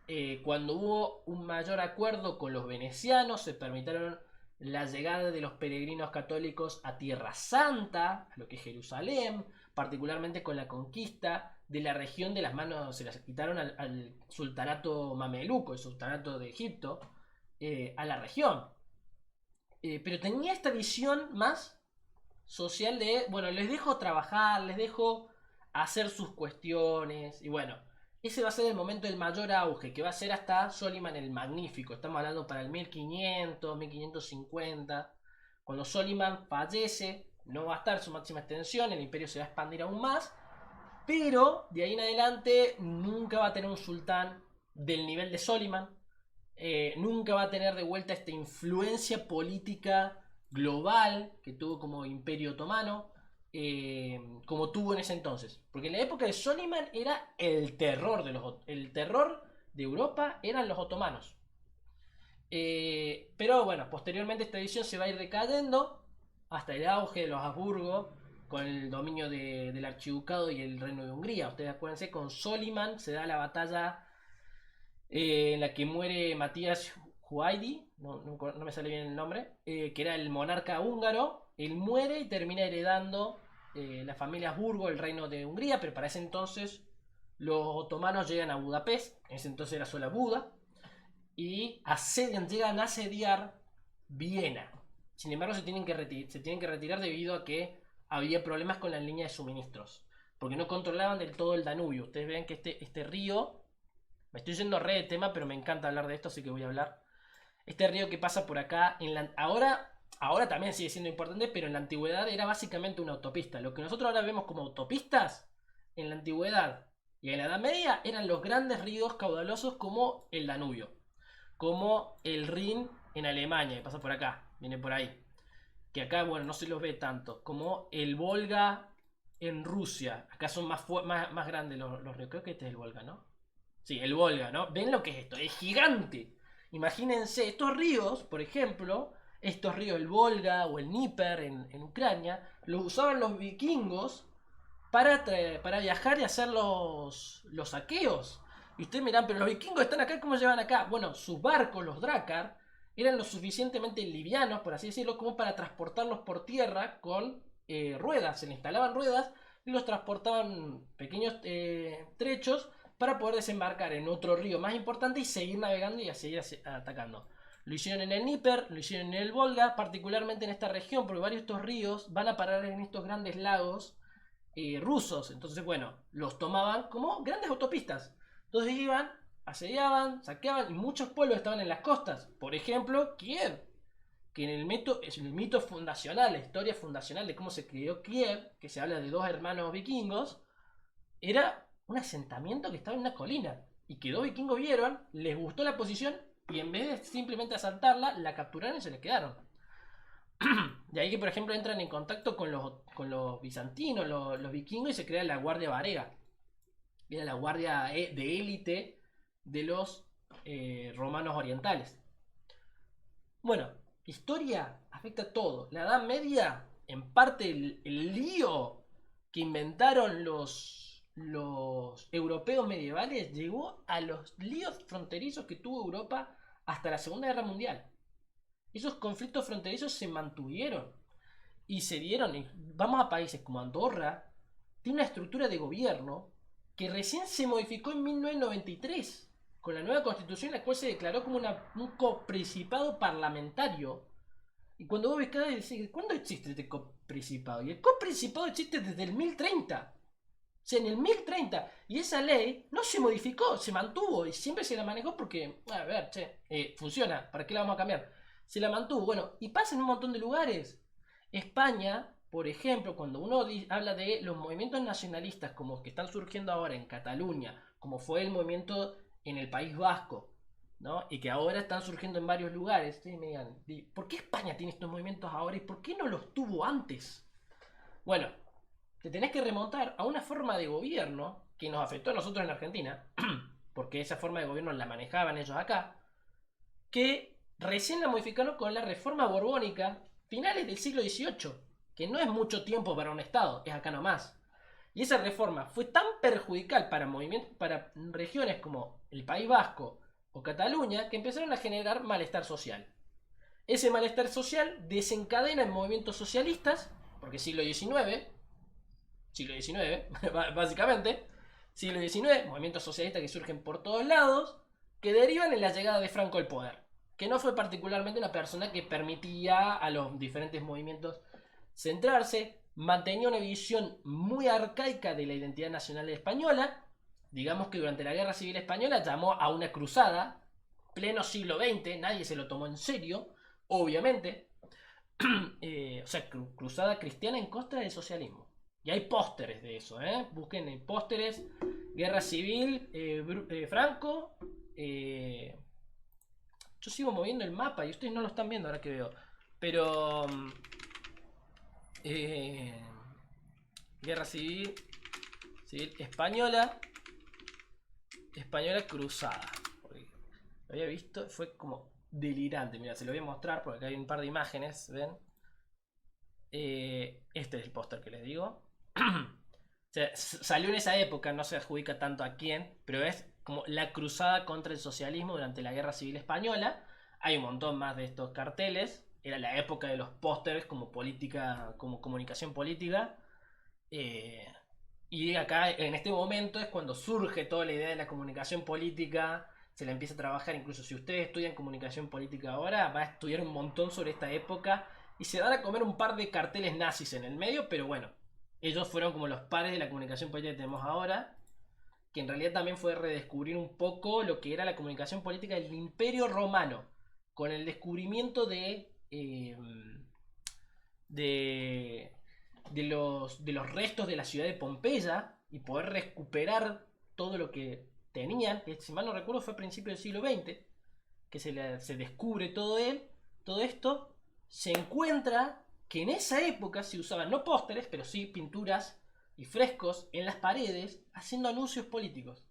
cuando hubo un mayor acuerdo con los venecianos, se permitieron la llegada de los peregrinos católicos a Tierra Santa, a lo que es Jerusalén, particularmente con la conquista de la región de las manos, se las quitaron al sultanato mameluco, el sultanato de Egipto, a la región. Pero tenía esta visión más social de, bueno, les dejo trabajar, les dejo hacer sus cuestiones, y bueno, ese va a ser el momento del mayor auge, que va a ser hasta Soliman el Magnífico. Estamos hablando para el 1500, 1550. Cuando Soliman fallece, no va a estar su máxima extensión, el imperio se va a expandir aún más, pero de ahí en adelante nunca va a tener un sultán del nivel de Soliman, nunca va a tener de vuelta esta influencia política global que tuvo como imperio otomano, como tuvo en ese entonces. Porque en la época de Soliman era el terror de Europa eran los otomanos. Pero bueno, posteriormente esta división se va a ir decayendo hasta el auge de los Habsburgo con el dominio del archiducado y el reino de Hungría. Ustedes acuérdense, con Soliman se da la batalla en la que muere Matías Huaydi, no me sale bien el nombre, que era el monarca húngaro. Él muere y termina heredando la familia Habsburgo el reino de Hungría, pero para ese entonces los otomanos llegan a Budapest, en ese entonces era sola Buda, y llegan a asediar Viena. Sin embargo, se tienen que retirar debido a que había problemas con la línea de suministros, porque no controlaban del todo el Danubio. Ustedes ven que este río, me estoy yendo re de tema, pero me encanta hablar de esto, así que voy a hablar. Este río que pasa por acá, ahora también sigue siendo importante, pero en la antigüedad era básicamente una autopista. Lo que nosotros ahora vemos como autopistas, en la antigüedad y en la Edad Media eran los grandes ríos caudalosos como el Danubio, como el Rin en Alemania, que pasa por acá, viene por ahí. Que acá, bueno, no se los ve tanto, como el Volga en Rusia. Acá son más grandes los ríos. Creo que este es el Volga, ¿no? Sí, el Volga, ¿no? ¿Ven lo que es esto? Es gigante. Imagínense, estos ríos, por ejemplo, estos ríos, el Volga o el Dnieper en Ucrania, los usaban los vikingos para viajar y hacer los saqueos. Y ustedes mirán, pero los vikingos están acá, ¿cómo llevan acá? Bueno, sus barcos, los Drakkar, eran lo suficientemente livianos, por así decirlo, como para transportarlos por tierra con ruedas. Se le instalaban ruedas y los transportaban pequeños trechos para poder desembarcar en otro río más importante y seguir navegando y a seguir atacando. Lo hicieron en el Dnieper, lo hicieron en el Volga, particularmente en esta región, porque varios de estos ríos van a parar en estos grandes lagos rusos. Entonces, bueno, los tomaban como grandes autopistas. Entonces iban, asediaban, saqueaban y muchos pueblos estaban en las costas. Por ejemplo, Kiev, que en es el mito fundacional, la historia fundacional de cómo se creó Kiev, que se habla de dos hermanos vikingos, era un asentamiento que estaba en una colina y que dos vikingos vieron, les gustó la posición y en vez de simplemente asaltarla, la capturaron y se les quedaron. De ahí que, por ejemplo, entran en contacto con los bizantinos, los vikingos, y se crea la Guardia Varega. Era la guardia de élite de los romanos orientales. Bueno, historia afecta a todo. La Edad Media, en parte el lío que inventaron los europeos medievales llegó a los líos fronterizos que tuvo Europa hasta la Segunda Guerra Mundial. Esos conflictos fronterizos se mantuvieron y se dieron. Vamos a países como Andorra, tiene una estructura de gobierno que recién se modificó en 1993 con la nueva constitución, la cual se declaró como un coprincipado parlamentario. Y cuando vos ves cada vez decís, ¿cuándo existe este coprincipado? Y el coprincipado existe desde el 1030. O sea, en el 1030. Y esa ley no se modificó, se mantuvo y siempre se la manejó porque, a ver, funciona, ¿para qué la vamos a cambiar? Se la mantuvo, bueno, y pasa en un montón de lugares. España, por ejemplo, cuando uno habla de los movimientos nacionalistas como que están surgiendo ahora en Cataluña, como fue el movimiento en el País Vasco, ¿no? Y que ahora están surgiendo en varios lugares, ¿sí? Me digan, ¿por qué España tiene estos movimientos ahora y por qué no los tuvo antes? Bueno, te tenés que remontar a una forma de gobierno que nos afectó a nosotros en Argentina, porque esa forma de gobierno la manejaban ellos acá, que recién la modificaron con la reforma borbónica finales del siglo XVIII, que no es mucho tiempo para un Estado, es acá nomás. Y esa reforma fue tan perjudicial para regiones como el País Vasco o Cataluña que empezaron a generar malestar social. Ese malestar social desencadena en movimientos socialistas, porque siglo XIX, básicamente, siglo XIX, movimientos socialistas que surgen por todos lados, que derivan en la llegada de Franco al poder, que no fue particularmente una persona que permitía a los diferentes movimientos centrarse, mantenía una visión muy arcaica de la identidad nacional española. Digamos que durante la Guerra Civil Española llamó a una cruzada, pleno siglo XX, nadie se lo tomó en serio, obviamente. O sea, cruzada cristiana en contra del socialismo. Y hay pósteres de eso, busquen en pósteres, Guerra Civil, Franco. Yo sigo moviendo el mapa y ustedes no lo están viendo ahora que veo. Pero Guerra Civil Española cruzada. Porque lo había visto, fue como delirante. Mira, se lo voy a mostrar porque acá hay un par de imágenes, ¿ven? Este es el póster que les digo. O sea, salió en esa época, no se adjudica tanto a quién, pero es como la cruzada contra el socialismo durante la Guerra Civil Española. Hay un montón más de estos carteles. Era la época de los pósteres como política, como comunicación política. Y acá, en este momento, es cuando surge toda la idea de la comunicación política. Se la empieza a trabajar, incluso si ustedes estudian comunicación política ahora, va a estudiar un montón sobre esta época. Y se van a comer un par de carteles nazis en el medio, pero bueno, ellos fueron como los padres de la comunicación política que tenemos ahora, que en realidad también fue redescubrir un poco lo que era la comunicación política del Imperio Romano, con el descubrimiento de los restos de la ciudad de Pompeya y poder recuperar todo lo que tenían, que si mal no recuerdo fue a principios del siglo XX, que se descubre todo esto, se encuentra que en esa época se usaban no pósteres, pero sí pinturas y frescos en las paredes haciendo anuncios políticos.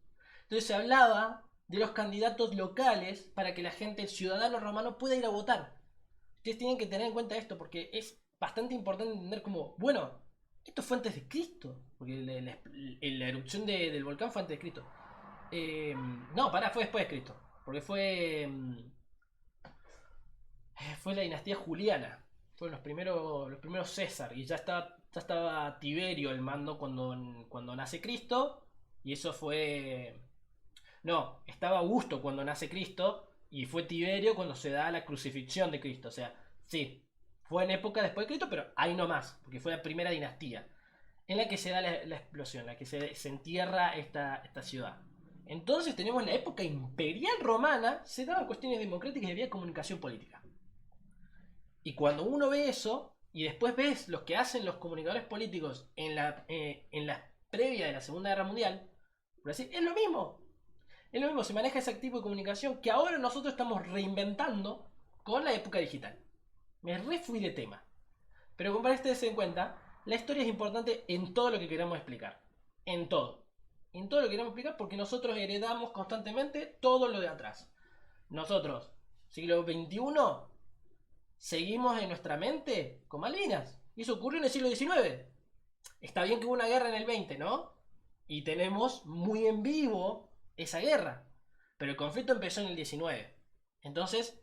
Entonces se hablaba de los candidatos locales para que la gente, el ciudadano romano, pueda ir a votar. Ustedes tienen que tener en cuenta esto porque es bastante importante entender como, bueno, esto fue antes de Cristo, porque la erupción del volcán fue antes de Cristo. No, fue después de Cristo, porque fue la dinastía Juliana. Fueron los primeros César. Y ya estaba Tiberio al mando cuando nace Cristo. Y eso fue... No, estaba Augusto cuando nace Cristo. Y fue Tiberio cuando se da la crucifixión de Cristo. O sea, sí, fue en época después de Cristo, pero ahí no más. Porque fue la primera dinastía en la que se da la explosión, en la que se entierra esta ciudad. Entonces tenemos la época imperial romana. Se daban cuestiones democráticas y había comunicación política. Y cuando uno ve eso, y después ves lo que hacen los comunicadores políticos en la previa de la Segunda Guerra Mundial, por decir, es lo mismo. Es lo mismo, se maneja ese tipo de comunicación que ahora nosotros estamos reinventando con la época digital. Me fui de tema. Pero como para ustedes se den cuenta, la historia es importante en todo lo que queramos explicar. En todo. En todo lo que queramos explicar porque nosotros heredamos constantemente todo lo de atrás. Nosotros, siglo XXI, seguimos en nuestra mente con Malvinas. Y eso ocurrió en el siglo XIX. Está bien que hubo una guerra en el 20, ¿no? Y tenemos muy en vivo esa guerra. Pero el conflicto empezó en el 19. Entonces,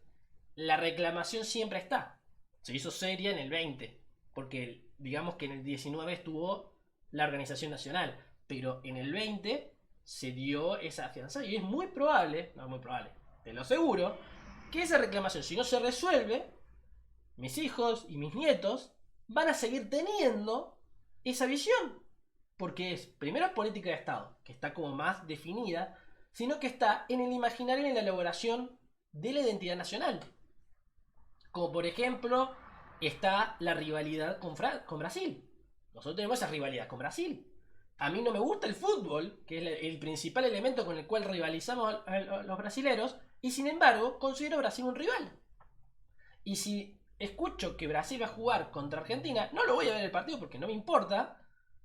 la reclamación siempre está. Se hizo seria en el 20. Porque digamos que en el 19 estuvo la Organización Nacional. Pero en el 20 se dio esa afianza. Y es muy probable, no muy probable, te lo aseguro, que esa reclamación, si no se resuelve, mis hijos y mis nietos van a seguir teniendo esa visión. Porque es, primero, política de Estado, que está como más definida, sino que está en el imaginario y en la elaboración de la identidad nacional. Como por ejemplo, está la rivalidad con Brasil. Nosotros tenemos esa rivalidad con Brasil. A mí no me gusta el fútbol, que es el principal elemento con el cual rivalizamos a los brasileros, y sin embargo, considero a Brasil un rival. Y si escucho que Brasil va a jugar contra Argentina, no lo voy a ver el partido porque no me importa,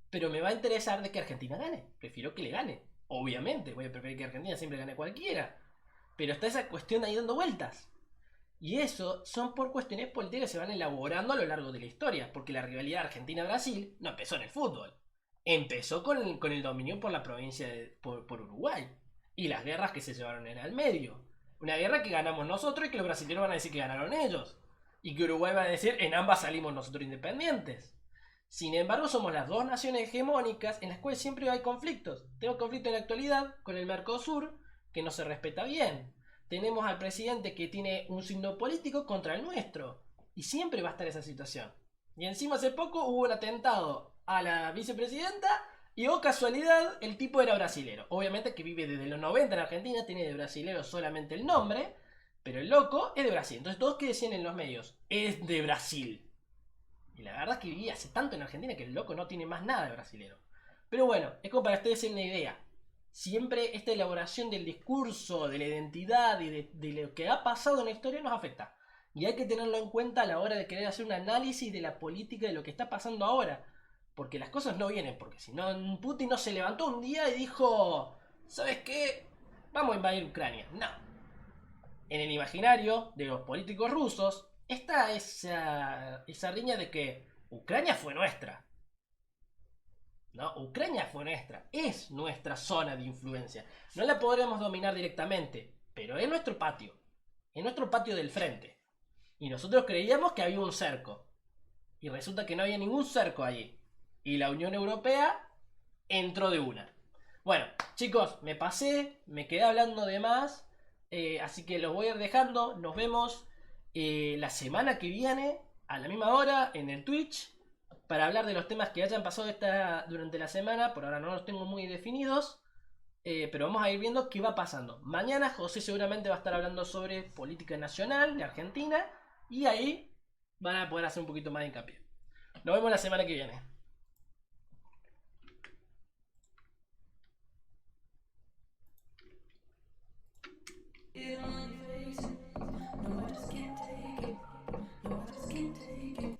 pero me va a interesar de que Argentina gane. Prefiero que le gane. Obviamente, voy a preferir que Argentina siempre gane cualquiera. Pero está esa cuestión ahí dando vueltas. Y eso son por cuestiones políticas que se van elaborando a lo largo de la historia. Porque la rivalidad Argentina-Brasil no empezó en el fútbol. Empezó con el dominio por la provincia por Uruguay. Y las guerras que se llevaron en el medio. Una guerra que ganamos nosotros y que los brasileños van a decir que ganaron ellos. Y que Uruguay va a decir en ambas salimos nosotros independientes. Sin embargo, somos las dos naciones hegemónicas en las cuales siempre hay conflictos. Tenemos conflicto en la actualidad con el Mercosur, que no se respeta bien. Tenemos al presidente que tiene un signo político contra el nuestro. Y siempre va a estar esa situación. Y encima hace poco hubo un atentado a la vicepresidenta y, oh casualidad, el tipo era brasilero. Obviamente que vive desde los 90 en Argentina, tiene de brasilero solamente el nombre, pero el loco es de Brasil. Entonces todos que decían en los medios, es de Brasil. Y la verdad es que vivía hace tanto en Argentina que el loco no tiene más nada de brasilero. Pero bueno, es como para ustedes tener una idea. Siempre esta elaboración del discurso, de la identidad y de lo que ha pasado en la historia nos afecta. Y hay que tenerlo en cuenta a la hora de querer hacer un análisis de la política de lo que está pasando ahora. Porque las cosas no vienen, porque si no, Putin no se levantó un día y dijo, ¿sabes qué? Vamos a invadir Ucrania. No. En el imaginario de los políticos rusos está esa riña de que Ucrania fue nuestra. No, Ucrania fue nuestra. Es nuestra zona de influencia. No la podremos dominar directamente, pero es nuestro patio. Es nuestro patio del frente. Y nosotros creíamos que había un cerco. Y resulta que no había ningún cerco allí. Y la Unión Europea entró de una. Bueno, chicos, me pasé, me quedé hablando de más. Así que los voy a ir dejando. Nos vemos la semana que viene a la misma hora en el Twitch para hablar de los temas que hayan pasado durante la semana. Por ahora no los tengo muy definidos, pero vamos a ir viendo qué va pasando. Mañana José seguramente va a estar hablando sobre política nacional de Argentina y ahí van a poder hacer un poquito más de hincapié. Nos vemos la semana que viene. No, I just can't take it. No, I just can't take it.